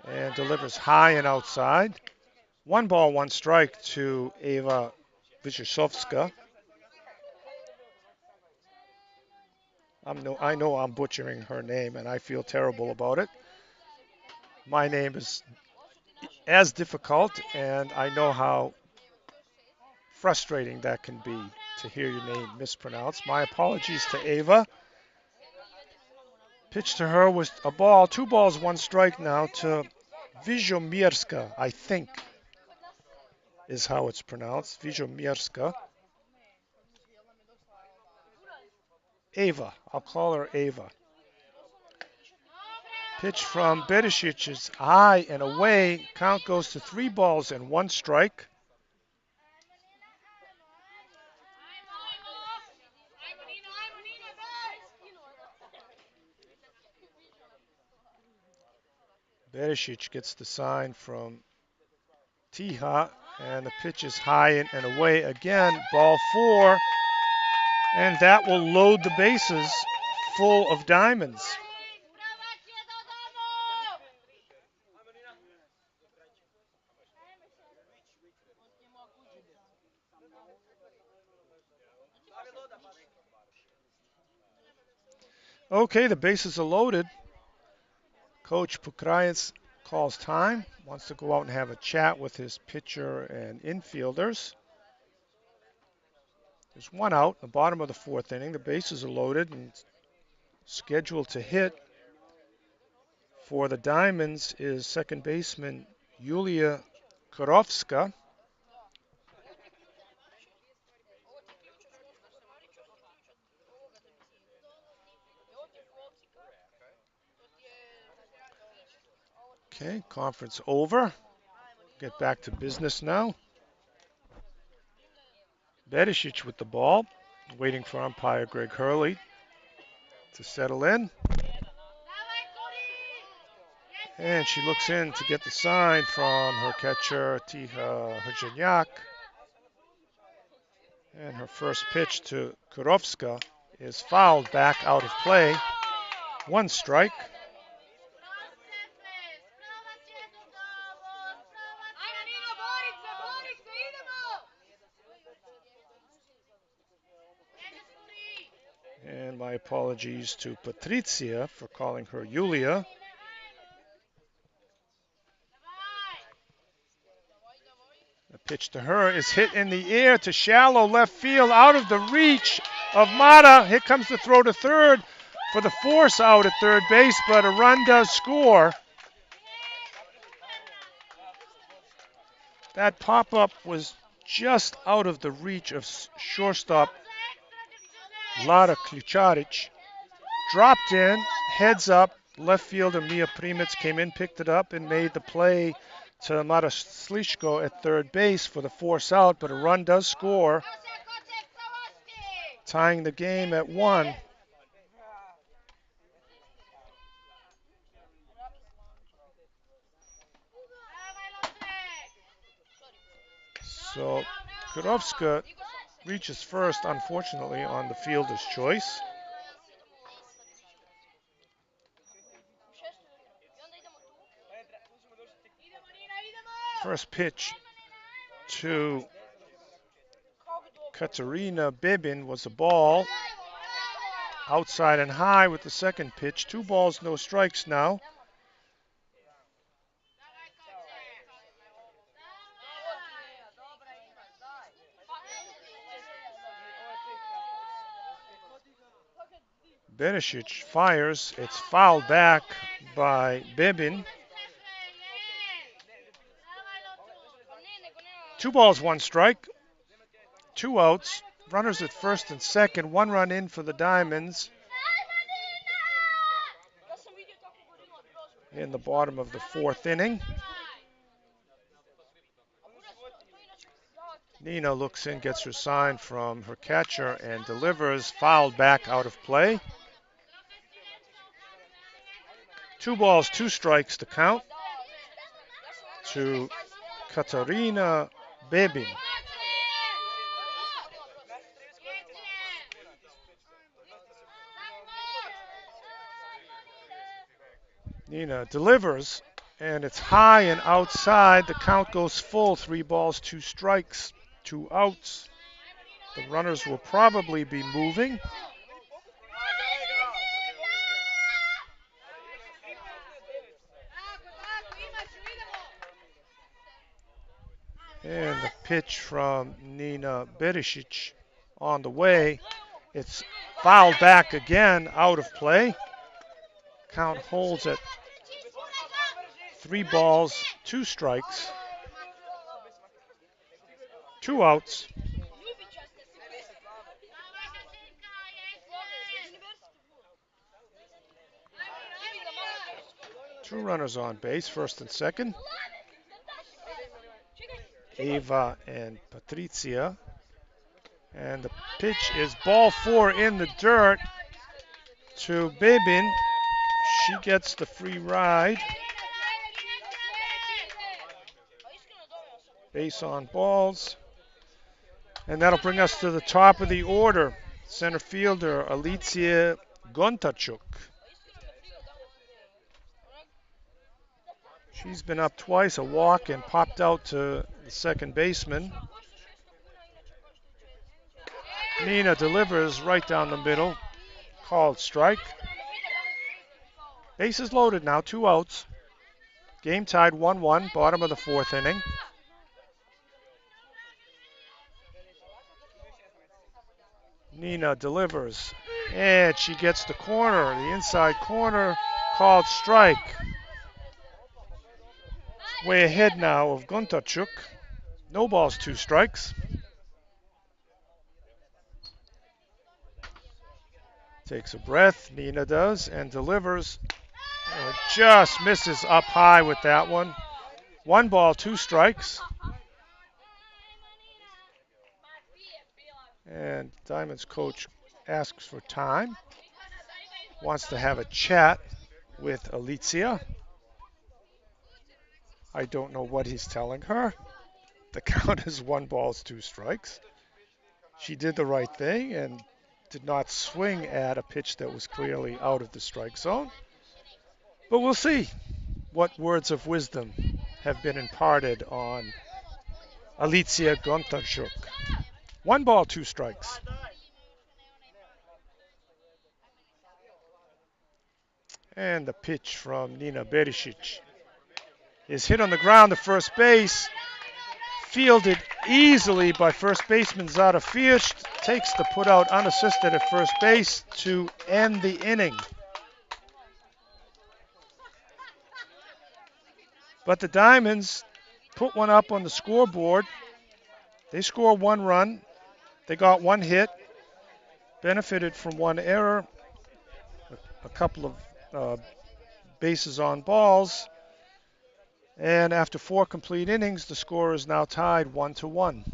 and delivers high and outside. 1 ball, 1 strike to Eva Wyszmerska. I know I'm butchering her name, and I feel terrible about it. My name is as difficult, and I know how frustrating that can be to hear your name mispronounced. My apologies to Eva. Pitch to her was a ball, 2 balls, 1 strike now to Wyszmerska, I think is how it's pronounced, Wyszmerska. Eva, I'll call her Eva. Pitch from Berisic is high and away. Count goes to 3 balls and 1 strike. Beresic gets the sign from Tiha, and the pitch is high and away again. Ball 4, and that will load the bases full of diamonds. Okay, the bases are loaded. Coach Pukraeus calls time, wants to go out and have a chat with his pitcher and infielders. There's one out, the bottom of the 4th inning. The bases are loaded and scheduled to hit for the Diamonds is second baseman Yulia Kurovska. Okay, conference over. Get back to business now. Beresic with the ball, waiting for umpire Greg Hurley to settle in. And she looks in to get the sign from her catcher, Tiha Hrženjak. And her first pitch to Kurovska is fouled back out of play. 1 strike. And my apologies to Patricia for calling her Yulia. The pitch to her is hit in the air to shallow left field, out of the reach of Mata. Here comes the throw to third for the force out at third base, but a run does score. That pop-up was just out of the reach of shortstop Lara Ključarić. Dropped in, heads up. Left fielder Mia Primic came in, picked it up, and made the play to Mara Sliško at third base for the force out, but a run does score, tying the game at 1. So Kurovska reaches first, unfortunately, on the fielder's choice. First pitch to Katarina Bebin was a ball. Outside and high with the second pitch. 2 balls, no strikes now. Beresic fires. It's fouled back by Bebin. 2 balls, 1 strike. 2 outs. Runners at first and second. 1 run in for the Diamonds. In the bottom of the 4th inning. Nina looks in, gets her sign from her catcher, and delivers. Fouled back out of play. 2 balls, 2 strikes to count to Katarina Bebin. Nina delivers, and it's high and outside. The count goes full. 3 balls, 2 strikes, 2 outs. The runners will probably be moving. And the pitch from Nina Beresic on the way. It's fouled back again, out of play. Count holds at 3 balls, 2 strikes, 2 outs. Two runners on base, first and second. Eva and Patricia. And the pitch is ball 4 in the dirt to Bebin. She gets the free ride. Base on balls. And that'll bring us to the top of the order. Center fielder, Alicia Gontachuk. She's been up twice, a walk, and popped out to the second baseman. Nina delivers right down the middle. Called strike. Bases loaded now, 2 outs. Game tied 1-1, bottom of the 4th inning. Nina delivers, and she gets the corner, the inside corner, called strike. Way ahead now of Guntarchuk. No balls, 2 strikes. Takes a breath, Nina does, and delivers. And just misses up high with that one. 1 ball, 2 strikes. And Diamond's coach asks for time. Wants to have a chat with Alicia. I don't know what he's telling her. The count is 1 ball, 2 strikes. She did the right thing and did not swing at a pitch that was clearly out of the strike zone. But we'll see what words of wisdom have been imparted on Alicia Gontarchuk. 1 ball, 2 strikes. And the pitch from Nina Berisic is hit on the ground to first base. Fielded easily by first baseman Zara Fierst. Takes the put out unassisted at first base to end the inning. But the Diamonds put one up on the scoreboard. They score 1 run. They got 1 hit. Benefited from 1 error. A couple of bases on balls. And after 4 complete innings, the score is now tied 1-1.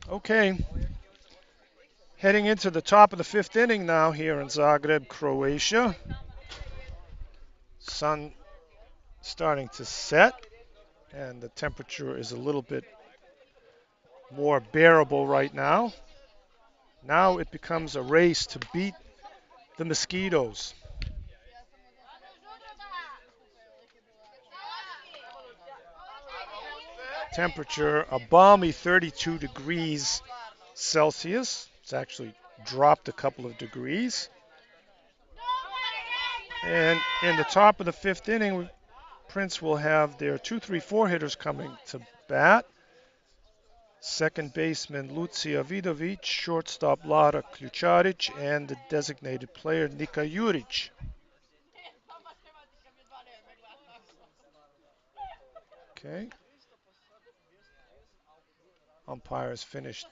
Okay. Heading into the top of the 5th inning now here in Zagreb, Croatia. Sun starting to set, and the temperature is a little bit more bearable right now. Now it becomes a race to beat the mosquitoes. Temperature a balmy 32 degrees Celsius. It's actually dropped a couple of degrees. And in the top of the 5th inning, Prince will have their 2-3-4 hitters coming to bat. Second baseman Lucia Vidovic, shortstop Lara Ključarić, and the designated player Nika Juric. Okay. Umpires finished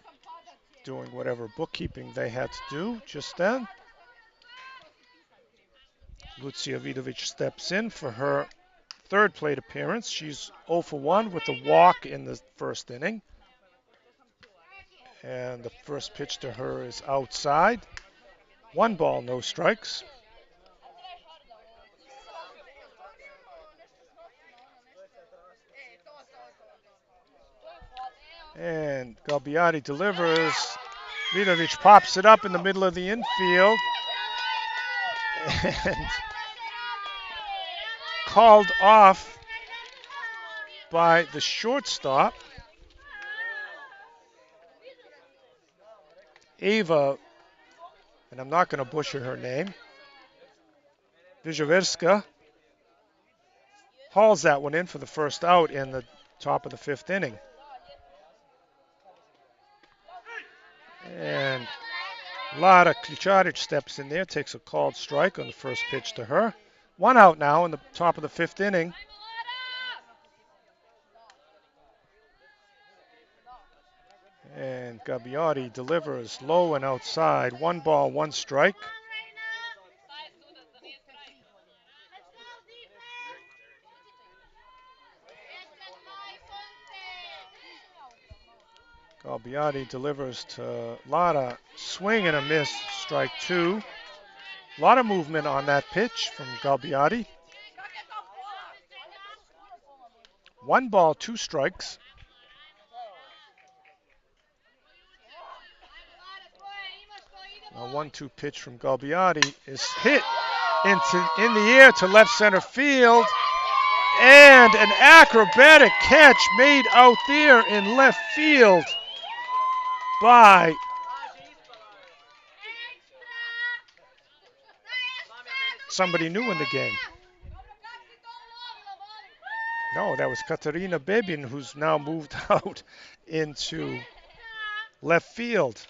doing whatever bookkeeping they had to do just then. Lucia Vidovic steps in for her 3rd plate appearance. She's 0 for 1 with a walk in the 1st inning. And the first pitch to her is outside. 1 ball, no strikes. And Galbiati delivers. Vidovic pops it up in the middle of the infield. And called off by the shortstop. Eva, and I'm not going to butcher her name, Vizoverska, hauls that one in for the first out in the top of the 5th inning. And Lara Ključarić steps in there, takes a called strike on the first pitch to her. 1 out now in the top of the 5th inning. And Gabiotti delivers low and outside. 1 ball, 1 strike. Galbiotti delivers to Lada. Swing and a miss, strike 2. A lot of movement on that pitch from Galbiotti. 1 ball, 2 strikes. A 1-2 pitch from Galbiotti is hit in the air to left center field. And an acrobatic catch made out there in left field by somebody new in the game. No, that was Katarina Bebin, who's now moved out into left field.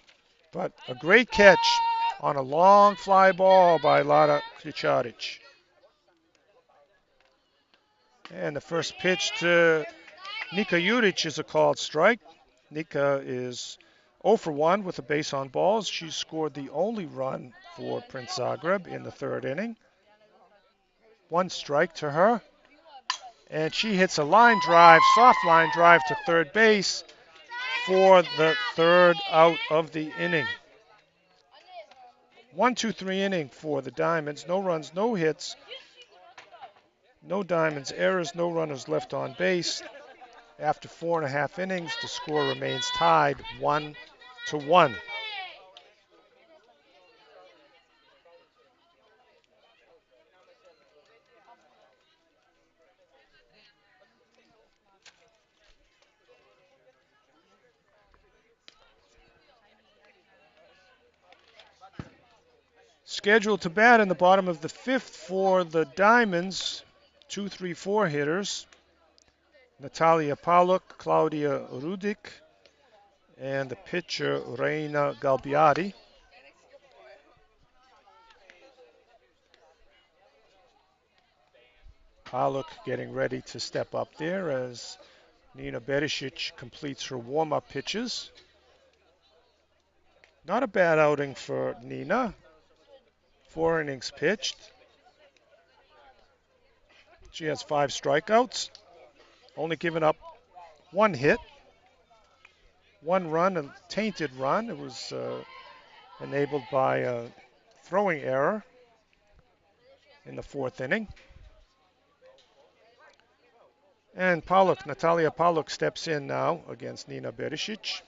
But a great catch on a long fly ball by Lada Kričarić. And the first pitch to Nika Juric is a called strike. Nika is 0 for 1 with a base on balls. She scored the only run for Princ Zagreb in the 3rd inning. 1 strike to her. And she hits a line drive, soft line drive to third base for the 3rd out of the inning. 1-2-3 inning for the Diamonds. No runs, no hits. No Diamonds errors, no runners left on base. After 4.5 innings, the score remains tied 1-1. Scheduled to bat in the bottom of the 5th for the Diamonds, 2-3-4 hitters. Natalia Paluk, Claudia Rudik, and the pitcher Reina Galbiotti. Paluk getting ready to step up there as Nina Berisic completes her warm-up pitches. Not a bad outing for Nina. 4 innings pitched. She has 5 strikeouts, only given up 1 hit, 1 run, a tainted run. It was enabled by a throwing error in the 4th inning. And Paluk, Natalia Paluk steps in now against Nina Berisic.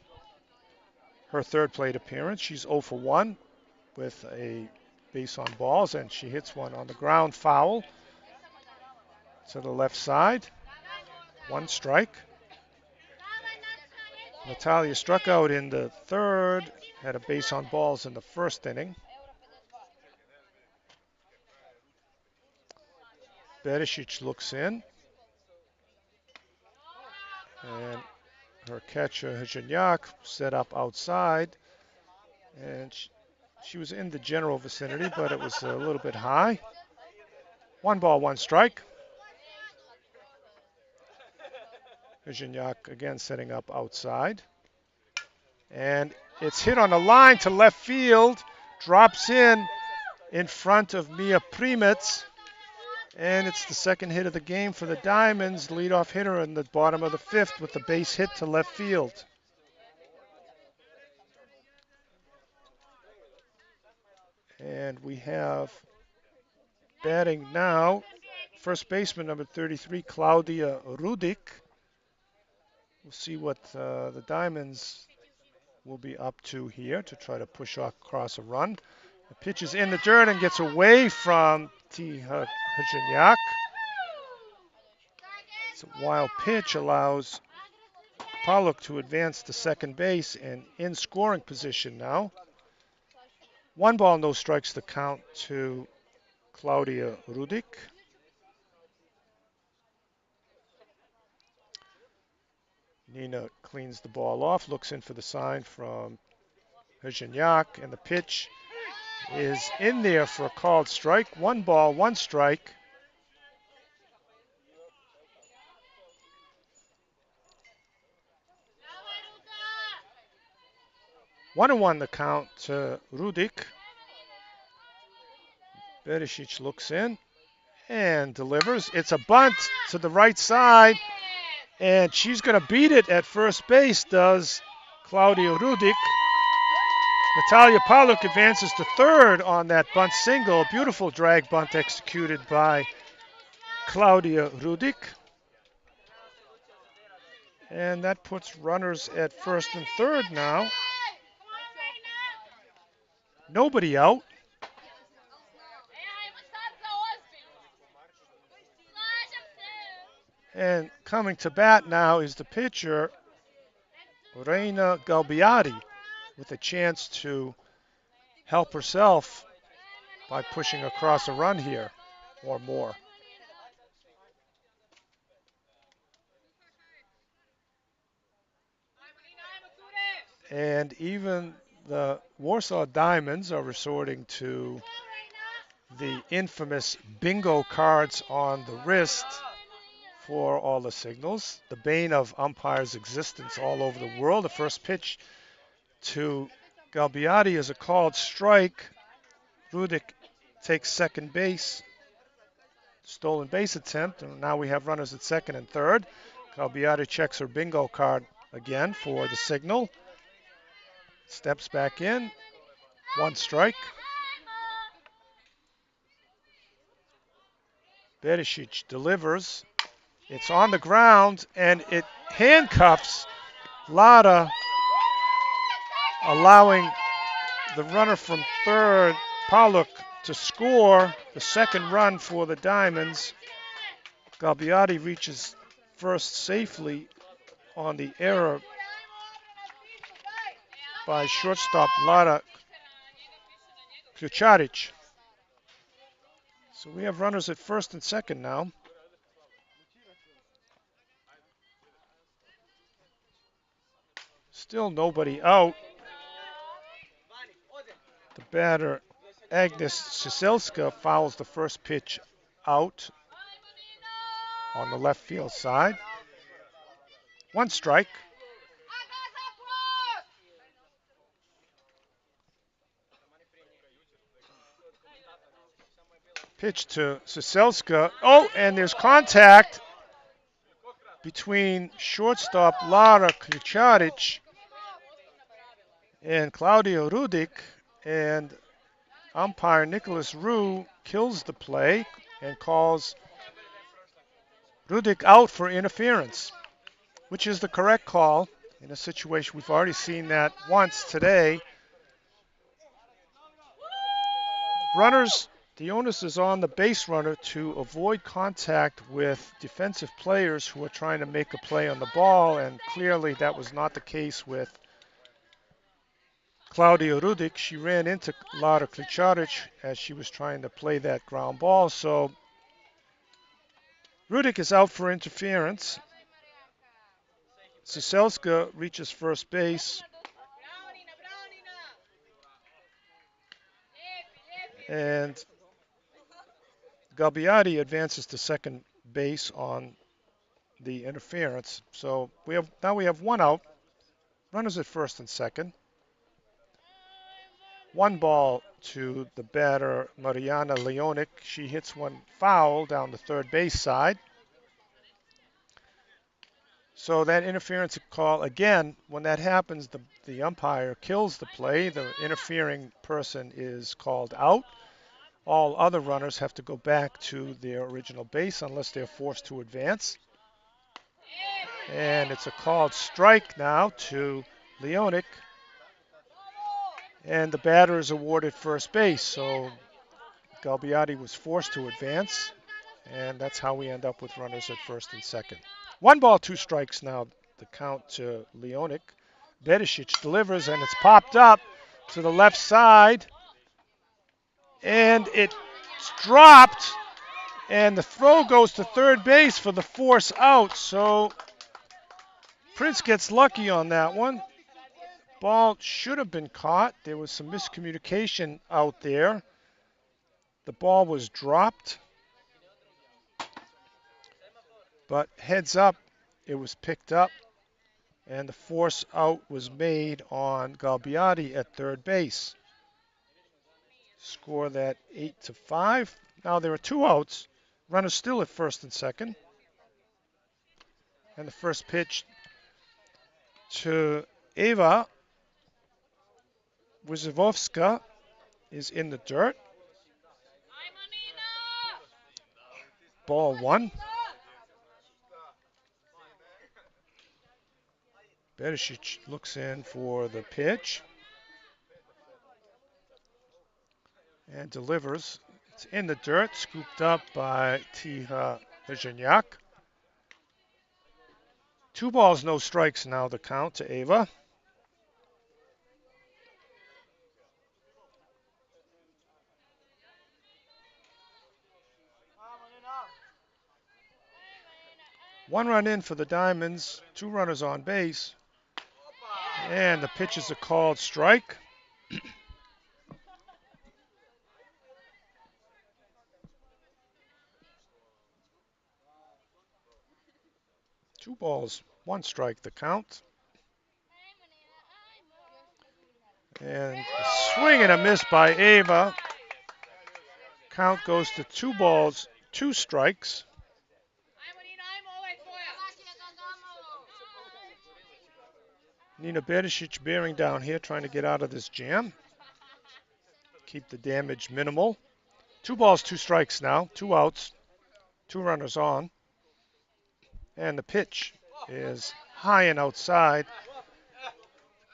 Her 3rd plate appearance. She's 0 for 1 with a base on balls, and she hits one on the ground foul to the left side. 1 strike. Natalia struck out in the 3rd, had a base on balls in the 1st inning. Berisic looks in, and her catcher Hajinyak set up outside, and she was in the general vicinity, but it was a little bit high. 1 ball, 1 strike. Hajinyak again setting up outside, and it's hit on the line to left field, drops in front of Mia Primetz. And it's the 2nd hit of the game for the Diamonds. Leadoff hitter in the bottom of the 5th with the base hit to left field. And we have batting now, first baseman number 33, Claudia Rudik. We'll see what the Diamonds will be up to here to try to push across a run. The pitch is in the dirt and gets away from Hajinyak. It's a wild pitch, allows Paluk to advance to second base and in scoring position now. 1 ball, no strikes to count to Claudia Rudik. Nina cleans the ball off, looks in for the sign from Hajinyak, and the pitch is in there for a called strike. 1 ball, 1 strike. 1-1 the count to Rudik. Berisic looks in and delivers. It's a bunt to the right side, and she's going to beat it at first base, does Claudia Rudik. Natalia Paluk advances to third on that bunt single. A beautiful drag bunt executed by Claudia Rudik. And that puts runners at first and third now. Nobody out. And coming to bat now is the pitcher, Reina Galbiati, with a chance to help herself by pushing across a run here or more. And even the Warsaw Diamonds are resorting to the infamous bingo cards on the wrist for all the signals, the bane of umpires' existence all over the world. The first pitch to Galbiati is a called strike. Rudik takes second base. Stolen base attempt, and now we have runners at second and third. Galbiati checks her bingo card again for the signal. Steps back in. One strike. Berisic delivers. It's on the ground, and it handcuffs Lada, allowing the runner from third, Paluk, to score the second run for the Diamonds. Galbiati reaches first safely on the error by shortstop Lada Ključarić. So we have runners at first and second now. Still nobody out. The batter, Agnes Siselska, fouls the first pitch out on the left field side. One strike. Pitch to Siselska. Oh, and there's contact between shortstop Lara Ključarić and Claudia Rudik, and umpire Nicholas Rue kills the play and calls Rudik out for interference, which is the correct call in a situation. We've already seen that once today. Runners, the onus is on the base runner to avoid contact with defensive players who are trying to make a play on the ball, and clearly that was not the case with Claudia Rudik. She ran into Lara Ključarić as she was trying to play that ground ball, so Rudik is out for interference. Siselska reaches first base. And Galbiati advances to second base on the interference. So now we have one out. Runners at first and second. One ball to the batter, Mariana Leonic. She hits one foul down the third base side. So that interference call, again, when that happens, the umpire kills the play. The interfering person is called out. All other runners have to go back to their original base unless they're forced to advance. And it's a called strike now to Leonic. And the batter is awarded first base. So Galbiati was forced to advance. And that's how we end up with runners at first and second. One ball, two strikes now, the count to Leonic. Berisic delivers, and it's popped up to the left side. And it's dropped, and the throw goes to third base for the force out. So Princ gets lucky on that one. Ball should have been caught. There was some miscommunication out there. The ball was dropped, but heads up, it was picked up. And the force out was made on Galbiati at third base. Score that 8-5. Now there are two outs. Runners still at first and second. And the first pitch to Eva Wyzywowska is in the dirt. Ball one. Berisic looks in for the pitch and delivers. It's in the dirt, scooped up by Tiha Zhignac. 2 balls, no strikes now the count to Ava. One run in for the Diamonds, 2 runners on base, and the pitch is a called strike. Two balls, 1 strike the count. And a swing and a miss by Ava. Count goes to 2 balls, 2 strikes. Nina Berisic bearing down here, trying to get out of this jam. Keep the damage minimal. 2 balls, 2 strikes now, 2 outs, 2 runners on. And the pitch is high and outside.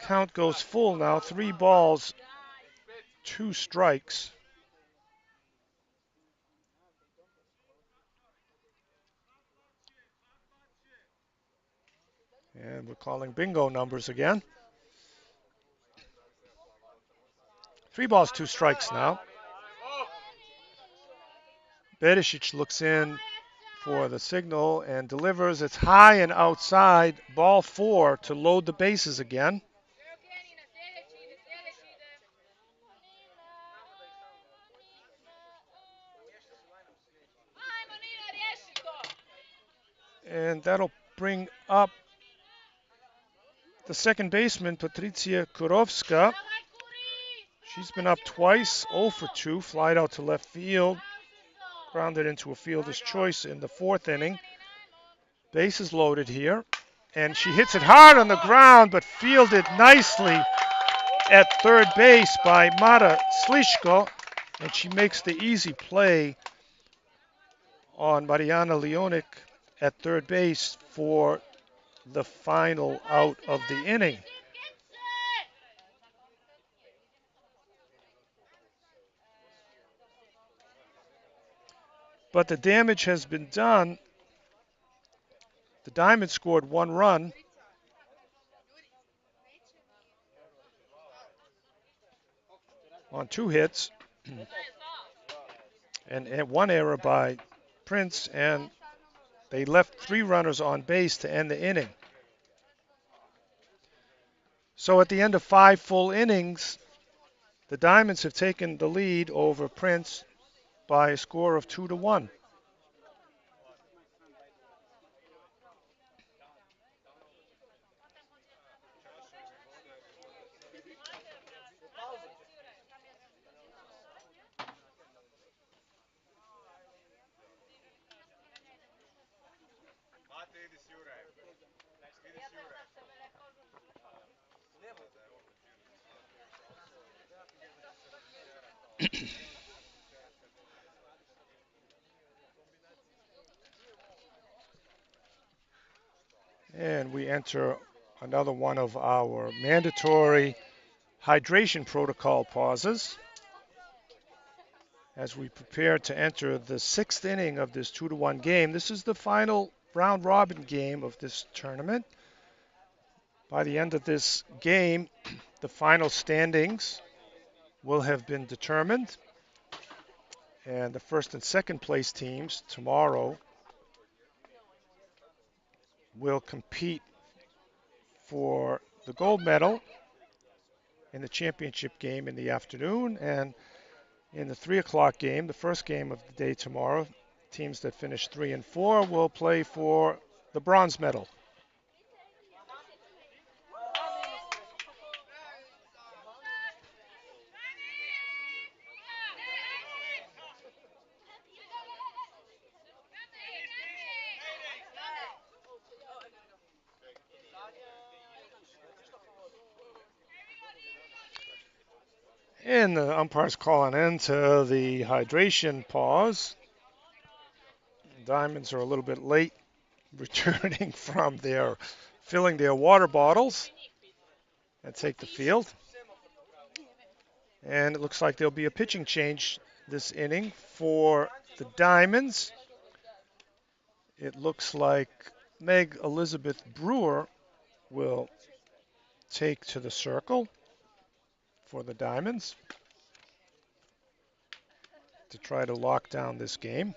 Count goes full now, 3 balls, 2 strikes. And we're calling bingo numbers again. 3 balls, 2 strikes now. Berisic looks in for the signal and delivers. It's high and outside. Ball 4 to load the bases again. And that'll bring up the second baseman, Patricia Kurovska. She's been up twice, 0 for 2, flied out to left field, grounded into a fielder's choice in the 4th inning. Bases loaded here, and she hits it hard on the ground, but fielded nicely at third base by Mara Sliško, and she makes the easy play on Mariana Leonik at third base for the final out of the inning. But the damage has been done. The Diamonds scored 1 run. On 2 hits. and 1 error by Princ, and they left 3 runners on base to end the inning. So at the end of 5 full innings, the Diamonds have taken the lead over Princ by a score of 2-1. And we enter another one of our mandatory hydration protocol pauses as we prepare to enter the 6th inning of this 2-1 game. This is the final round robin game of this tournament. By the end of this game, the final standings will have been determined, and the first and second place teams tomorrow will compete for the gold medal in the championship game in the afternoon, and in the 3 o'clock game, the first game of the day tomorrow, teams that finish 3 and 4 will play for the bronze medal. And the umpire's calling into the hydration pause. Diamonds are a little bit late returning from their filling their water bottles and take the field. And it looks like there'll be a pitching change this inning for the Diamonds. It looks like Meg Elizabeth Brewer will take to the circle for the Diamonds to try to lock down this game.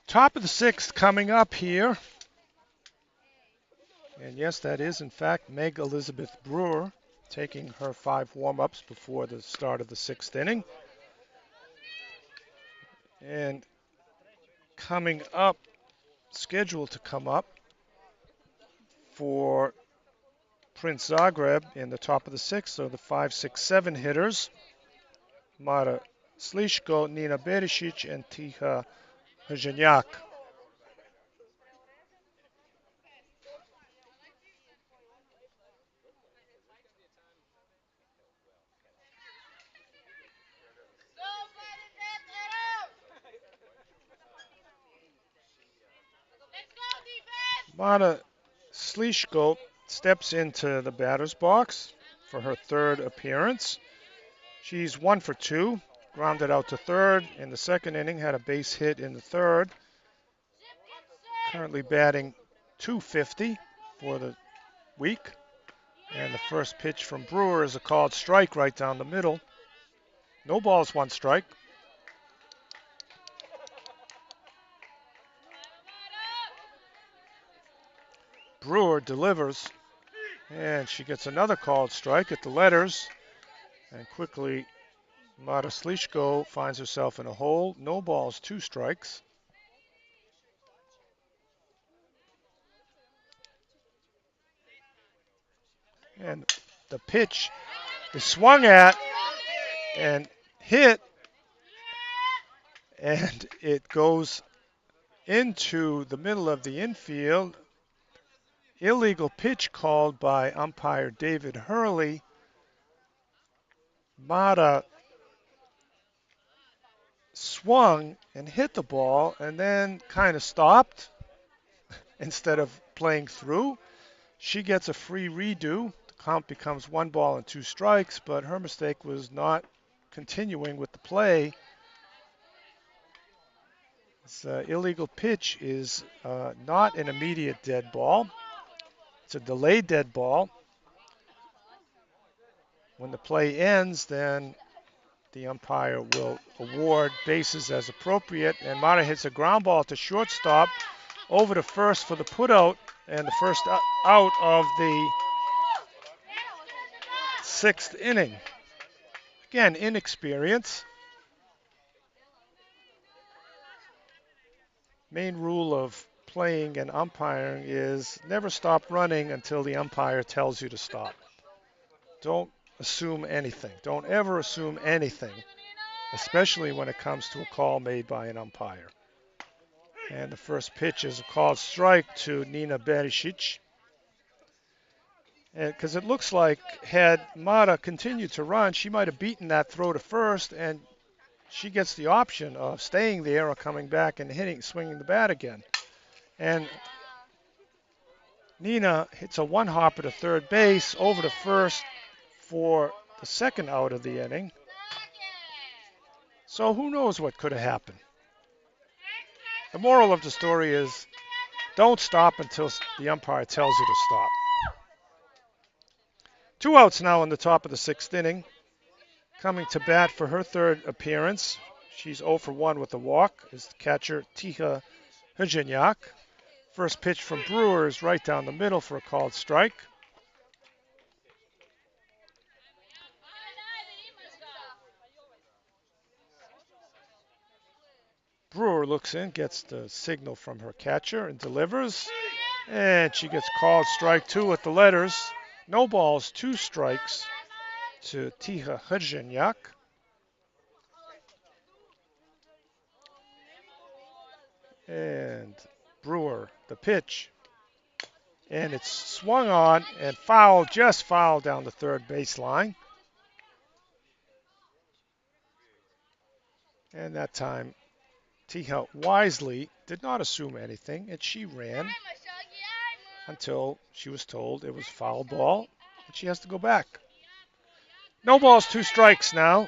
Top of the sixth coming up here. And yes, that is in fact Meg Elizabeth Brewer taking her 5 warm-ups before the start of the sixth inning. And coming up, scheduled to come up for Princ Zagreb in the top of the sixth are the 5, 6, 7 hitters. Mara Sliško, Nina Berisic, and Tiha Hrženjak. Mara Sliško steps into the batter's box for her third appearance. She's 1 for 2, grounded out to third in the second inning, had a base hit in the third. Currently batting .250 for the week. And the first pitch from Brewer is a called strike right down the middle. No balls, 1 strike. Brewer delivers, and she gets another called strike at the letters. And quickly, Mara Sliško finds herself in a hole. No balls, 2 strikes. And the pitch is swung at and hit, and it goes into the middle of the infield. Illegal pitch called by umpire David Hurley. Mata swung and hit the ball and then kind of stopped instead of playing through. She gets a free redo. The count becomes 1 ball and 2 strikes, but her mistake was not continuing with the play. This illegal pitch is not an immediate dead ball. It's a delayed dead ball. When the play ends, then the umpire will award bases as appropriate, and Mata hits a ground ball to shortstop over to first for the putout, and the first out of the sixth inning. Again, inexperience. Main rule of playing and umpiring is never stop running until the umpire tells you to stop. Don't assume anything. Don't ever assume anything, especially when it comes to a call made by an umpire. And the first pitch is a called strike to Nina Berisic. Because it looks like had Mata continued to run, she might have beaten that throw to first, and she gets the option of staying there or coming back and swinging the bat again. And Nina hits a one-hopper to third base over to first for the second out of the inning. So who knows what could have happened. The moral of the story is don't stop until the umpire tells you to stop. 2 outs now in the top of the sixth inning. Coming to bat for her third appearance. She's 0 for 1 with a walk is the catcher Tiha Hrženjak. First pitch from Brewer is right down the middle for a called strike. Brewer looks in, gets the signal from her catcher and delivers. And she gets called strike two with the letters. No balls, two strikes to Tiha Hrženjak. And Brewer, the pitch. And it's swung on and fouled, just fouled down the third baseline. And that time, Tiha wisely did not assume anything, and she ran until she was told it was foul ball, and she has to go back. No balls, two strikes now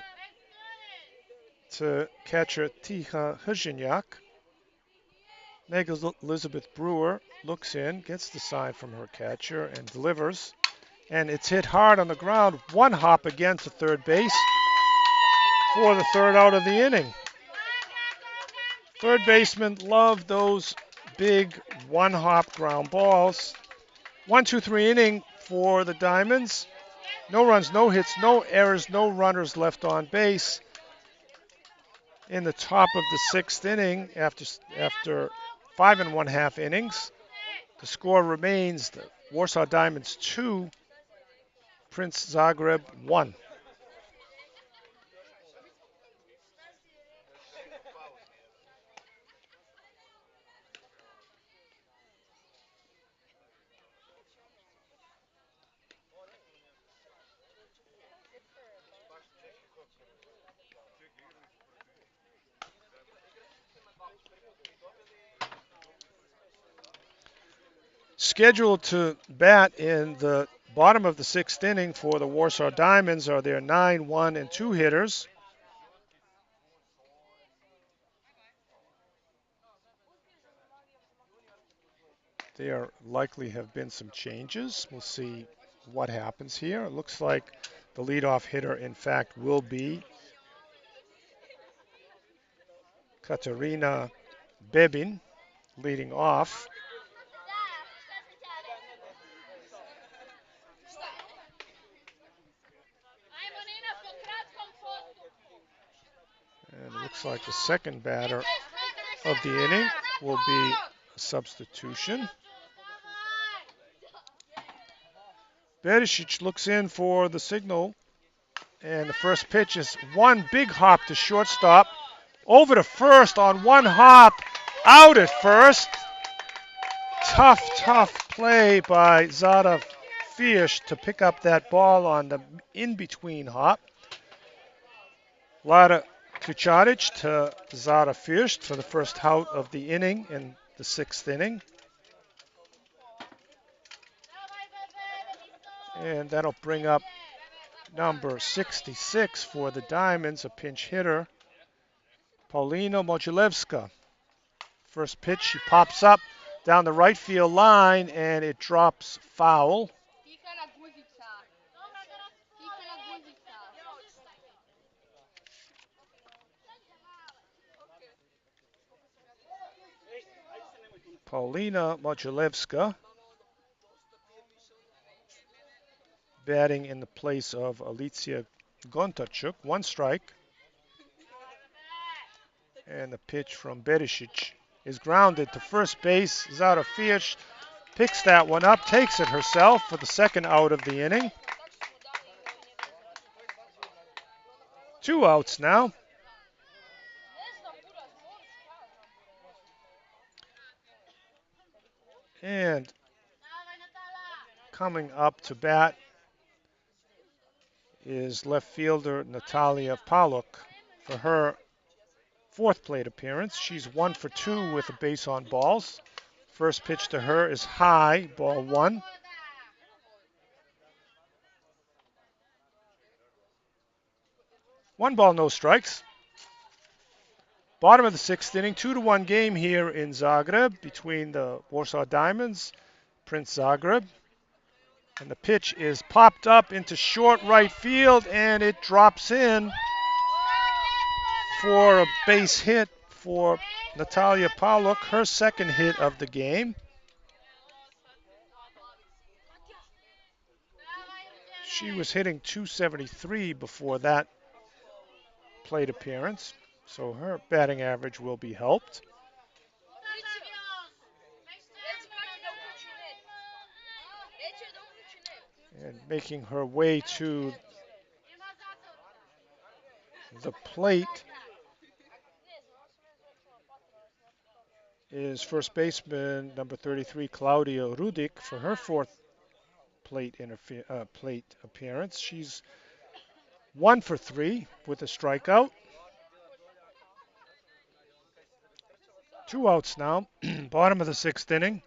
to catcher Tiha Hrženjak. Meg Elizabeth Brewer looks in, gets the sign from her catcher, and delivers. And it's hit hard on the ground. One hop again to third base for the third out of the inning. Third baseman loved those big one-hop ground balls. 1-2-3 inning for the Diamonds. No runs, no hits, no errors, no runners left on base. In the top of the sixth inning, after 5 1/2 innings, the score remains the Warsaw Diamonds 2, Princ Zagreb 1. Scheduled to bat in the bottom of the sixth inning for the Warsaw Diamonds are their 9, 1, and 2 hitters. There likely have been some changes. We'll see what happens here. It looks like the leadoff hitter, in fact, will be Katarina Bebin, leading off. And it looks like the second batter of the inning will be a substitution. Berisic looks in for the signal, and the first pitch is one big hop to shortstop, over to first on one hop, out at first. Tough play by Zara Fierce to pick up that ball on the in-between hop. Lara Kucharic to Zara Fierce for the first out of the inning in the sixth inning. And that'll bring up number 66 for the Diamonds, a pinch hitter, Paulina Mogilevska. First pitch, she pops up down the right field line, and it drops foul. Paulina Mogilevska batting in the place of Alicia Gontarchuk. One strike. And the pitch from Berisic is grounded to first base. Zara Fierce picks that one up, takes it herself for the second out of the inning. 2 outs now. And coming up to bat is left fielder Natalia Paluk for her fourth plate appearance. She's 1 for 2 with a base on balls. First pitch to her is high, ball 1. One ball, no strikes. Bottom of the sixth inning, 2-1 game here in Zagreb between the Warsaw Diamonds, Princ Zagreb. And the pitch is popped up into short right field, and it drops in for a base hit for Natalia Paluk, her second hit of the game. She was hitting .273 before that plate appearance, so her batting average will be helped. And making her way to the plate is first baseman number 33, Claudia Rudik, for her fourth plate appearance. She's 1 for 3 with a strikeout. 2 outs now. Bottom of the sixth inning.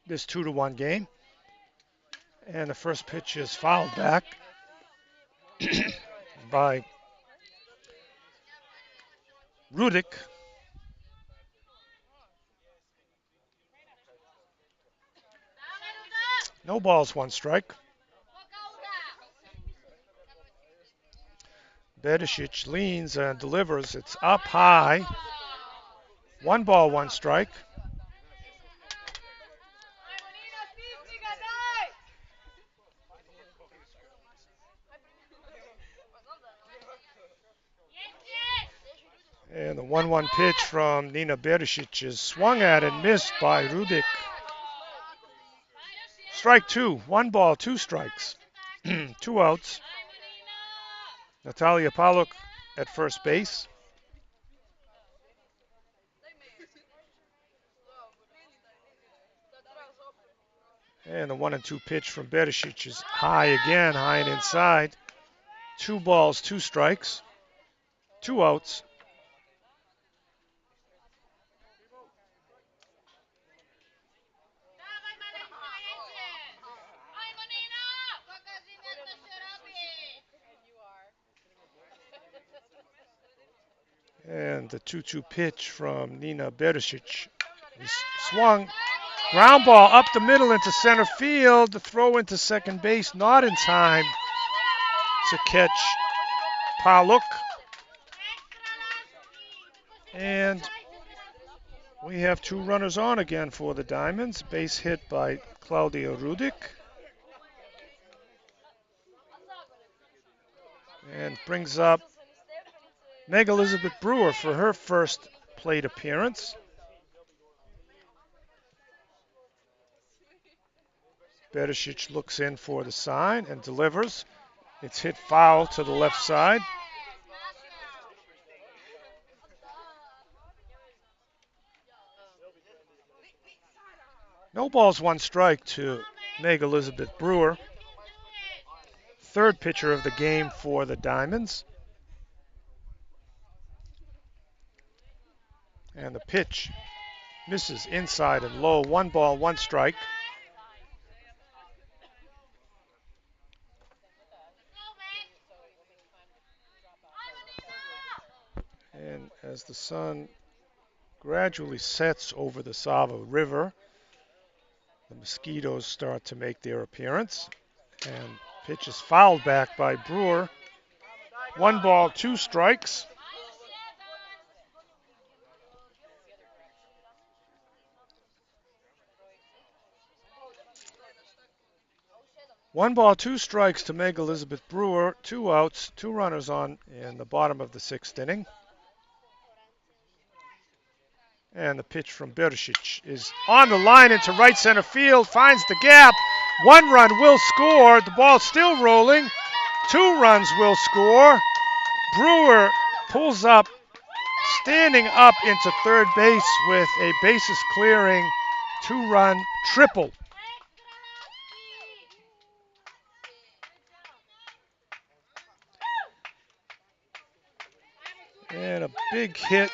This 2-1 game. And the first pitch is fouled back by Rudik. No balls, 1 strike. Bedicic leans and delivers. It's up high. 1 ball, 1 strike. And the 1-1 pitch from Nina Bedicic is swung at and missed by Rudik. Strike 2. 1 ball, 2 strikes. 2 outs. Natalia Paluk at first base. And the 1-2 pitch from Bedicic is high again, high and inside. 2 balls, 2 strikes. 2 outs. And the 2-2 pitch from Nina Bedicic is swung. Ground ball up the middle into center field. The throw into second base, not in time to catch Paluk. And we have 2 runners on again for the Diamonds. Base hit by Claudia Rudik. And brings up Meg Elizabeth Brewer for her first plate appearance. Bedicic looks in for the sign and delivers. It's hit foul to the left side. No balls, 1 strike to Meg Elizabeth Brewer. Third pitcher of the game for the Diamonds. And the pitch misses inside and low. 1 ball, 1 strike. And as the sun gradually sets over the Sava River, the mosquitoes start to make their appearance. And pitch is fouled back by Brewer. 1 ball, 2 strikes. One ball, 2 strikes to Meg Elizabeth Brewer. 2 outs, 2 runners on in the bottom of the sixth inning. And the pitch from Bedicic is on the line into right center field, finds the gap. 1 run will score. The ball's still rolling. 2 runs will score. Brewer pulls up, standing up into third base with a bases clearing 2-run triple. And a big hit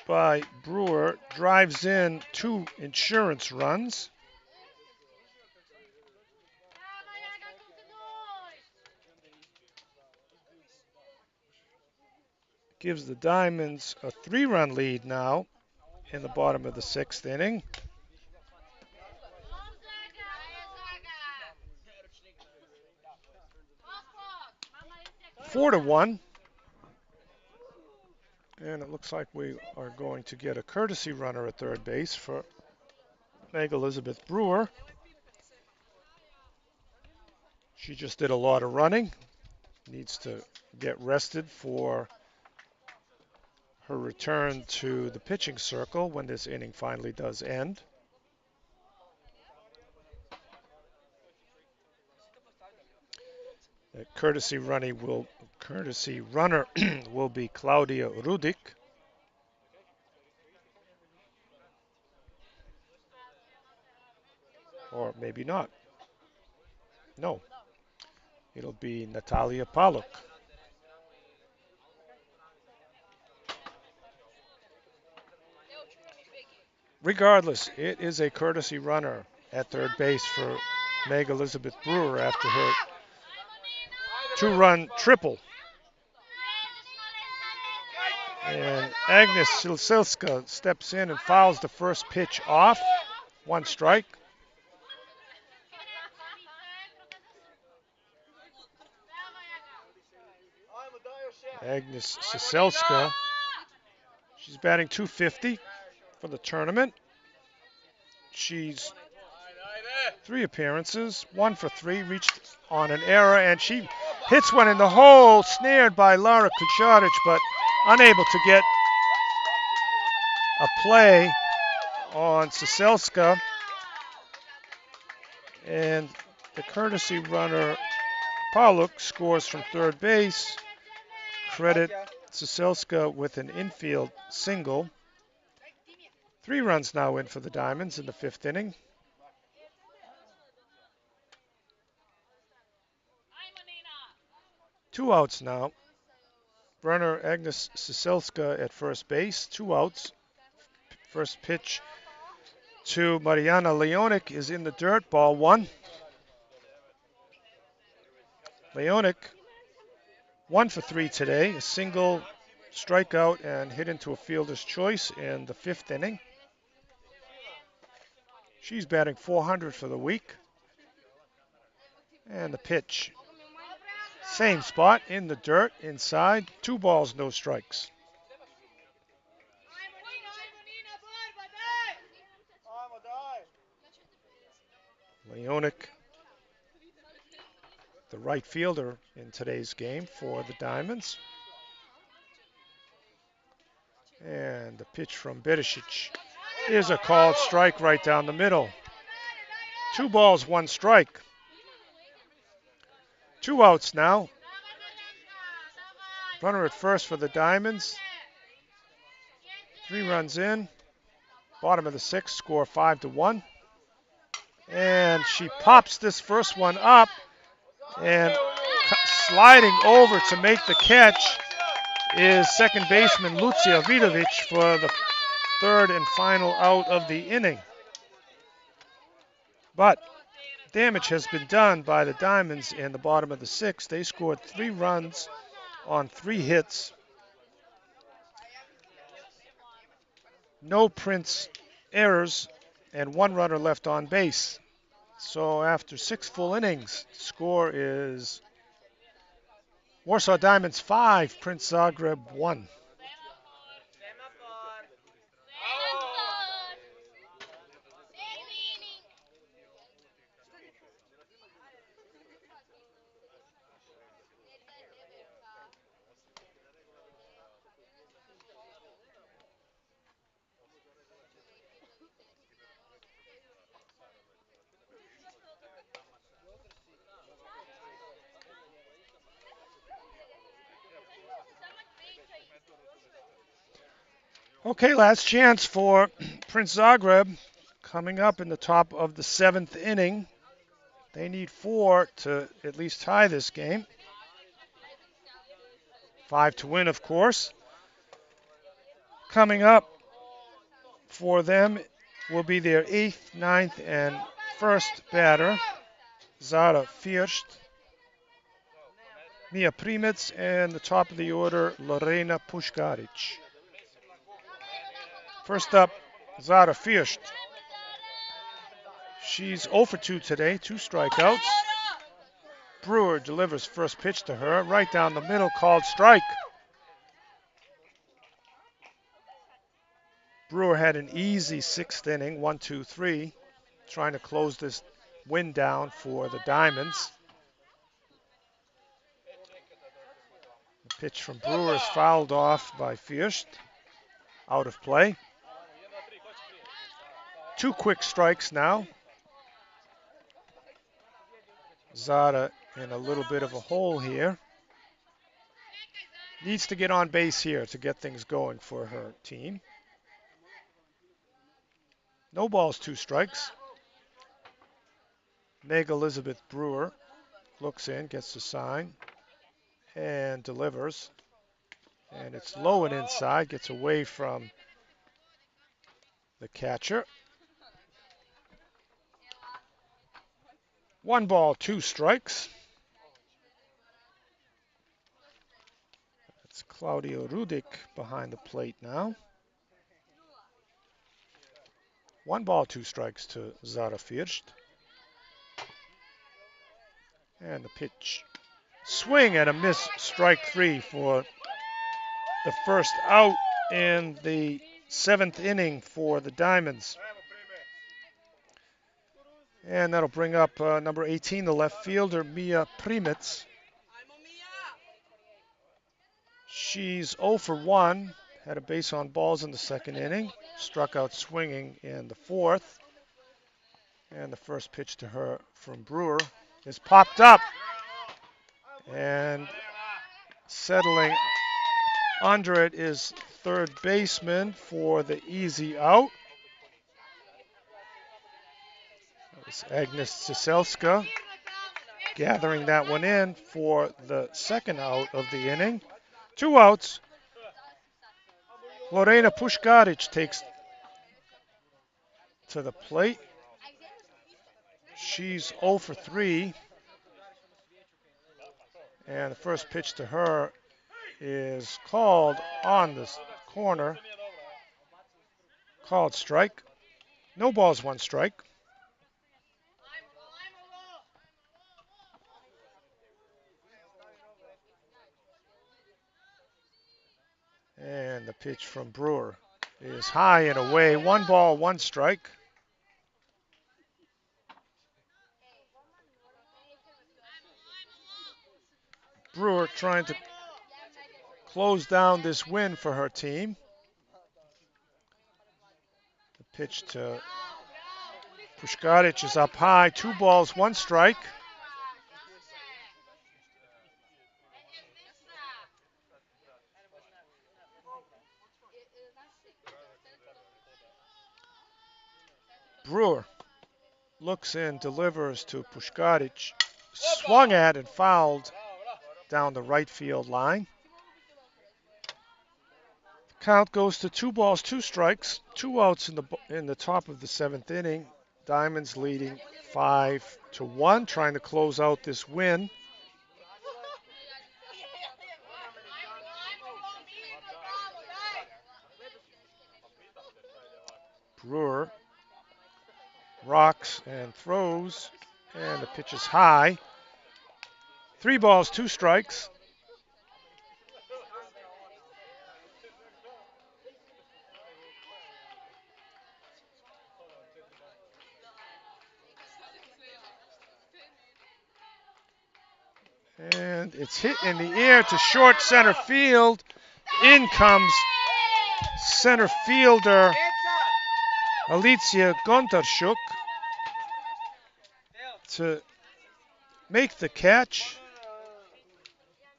by Brewer drives in 2 insurance runs. Gives the Diamonds a 3-run lead now in the bottom of the sixth inning. Four to 1. And it looks like we are going to get a courtesy runner at third base for Meg Elizabeth Brewer. She just did a lot of running. Needs to get rested for her return to the pitching circle when this inning finally does end. courtesy runner will be Claudia Rudik. Or maybe not. No, it'll be Natalia Paluk. Regardless, it is a courtesy runner at third base for Meg Elizabeth Brewer after her two-run triple. And Agnes Silsilska steps in and fouls the first pitch off. One strike. Agnes Siselska, she's batting .250 for the tournament. She's 3 appearances, 1 for 3, reached on an error, and she hits one in the hole, snared by Lara Kucharic, but unable to get a play on Siselska. And the courtesy runner Paluk scores from third base. Credit Siselska with an infield single. 3 runs now in for the Diamonds in the 5th inning. Two outs now. Runner Agnes Siselska at first base. 2 outs. First pitch to Mariana Leonik is in the dirt. Ball 1. Leonik 1 for 3 today. A single, strikeout, and hit into a fielder's choice in the 5th inning. She's batting .400 for the week. And the pitch. Same spot in the dirt inside. 2 balls, no strikes. Leonik, the right fielder in today's game for the Diamonds. And the pitch from Berisic is a called strike right down the middle. 2 balls, 1 strike. 2 outs now. Runner at first for the Diamonds. 3 runs in. Bottom of the 6th, score 5-1. And she pops this first one up, and sliding over to make the catch is second baseman Lucia Vidovic for the 3rd and final out of the inning. But damage has been done by the Diamonds in the bottom of the 6th. They scored 3 runs on 3 hits. No Prince errors and 1 runner left on base. So after 6 full innings, the score is Warsaw Diamonds 5, Princ Zagreb 1. Okay, last chance for Princ Zagreb coming up in the top of the 7th inning. They need 4 to at least tie this game. 5 to win, of course. Coming up for them will be their 8th, 9th, and 1st batter, Zara First, Mia Primic, and the top of the order, Lorena Puškarić. First up, Zara First. She's 0 for 2 today, 2 strikeouts. Brewer delivers first pitch to her, right down the middle, called strike. Brewer had an easy 6th inning, 1-2-3, trying to close this win down for the Diamonds. The pitch from Brewer is fouled off by First, out of play. 2 quick strikes now. Zara in a little bit of a hole here. Needs to get on base here to get things going for her team. No balls, 2 strikes. Meg Elizabeth Brewer looks in, gets the sign, and delivers. And it's low and inside, gets away from the catcher. 1 ball, 2 strikes. It's Claudio Rudik behind the plate now. 1 ball, 2 strikes to Zara First. And the pitch. Swing and a miss, strike 3 for the first out in the 7th inning for the Diamonds. And that'll bring up number 18, the left fielder, Mia Primitz. She's 0 for 1, had a base on balls in the 2nd inning, struck out swinging in the 4th. And the first pitch to her from Brewer is popped up. And settling under it is third baseman for the easy out. It's Agnes Ciselska gathering that one in for the 2nd out of the inning. 2 outs. Lorena Puškarić takes to the plate. She's 0 for 3. And the first pitch to her is called on the corner. Called strike. No balls, 1 strike. And the pitch from Brewer is high and away. 1 ball, 1 strike. Brewer trying to close down this win for her team. The pitch to Puškarić is up high. 2 balls, 1 strike. Brewer looks in, delivers to Puškarić. Swung at and fouled down the right field line. Count goes to 2 balls, 2 strikes, 2 outs in the top of the 7th inning. Diamonds leading 5-1, trying to close out this win. Brewer rocks and throws, and the pitch is high. 3 balls, 2 strikes. And it's hit in the air to short center field. In comes center fielder Alicia Gontarchuk to make the catch.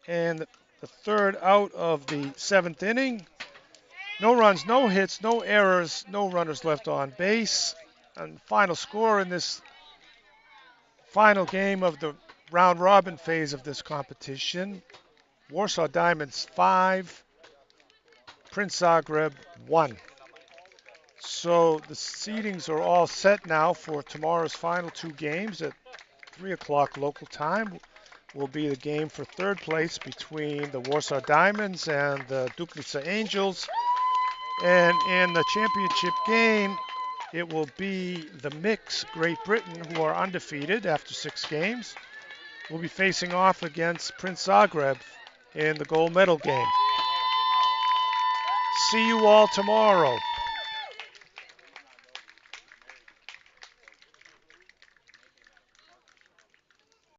And the 3rd out of the 7th inning. No runs, no hits, no errors, no runners left on base. And final score in this final game of the round robin phase of this competition: Warsaw Diamonds 5, Princ Zagreb 1. So the seedings are all set now for tomorrow's final 2 games. At 3 o'clock local time will be the game for 3rd place between the Warsaw Diamonds and the Duklica Angels. And in the championship game, it will be the Mix, Great Britain, who are undefeated after 6 games. Will be facing off against Princ Zagreb in the gold medal game. See you all tomorrow.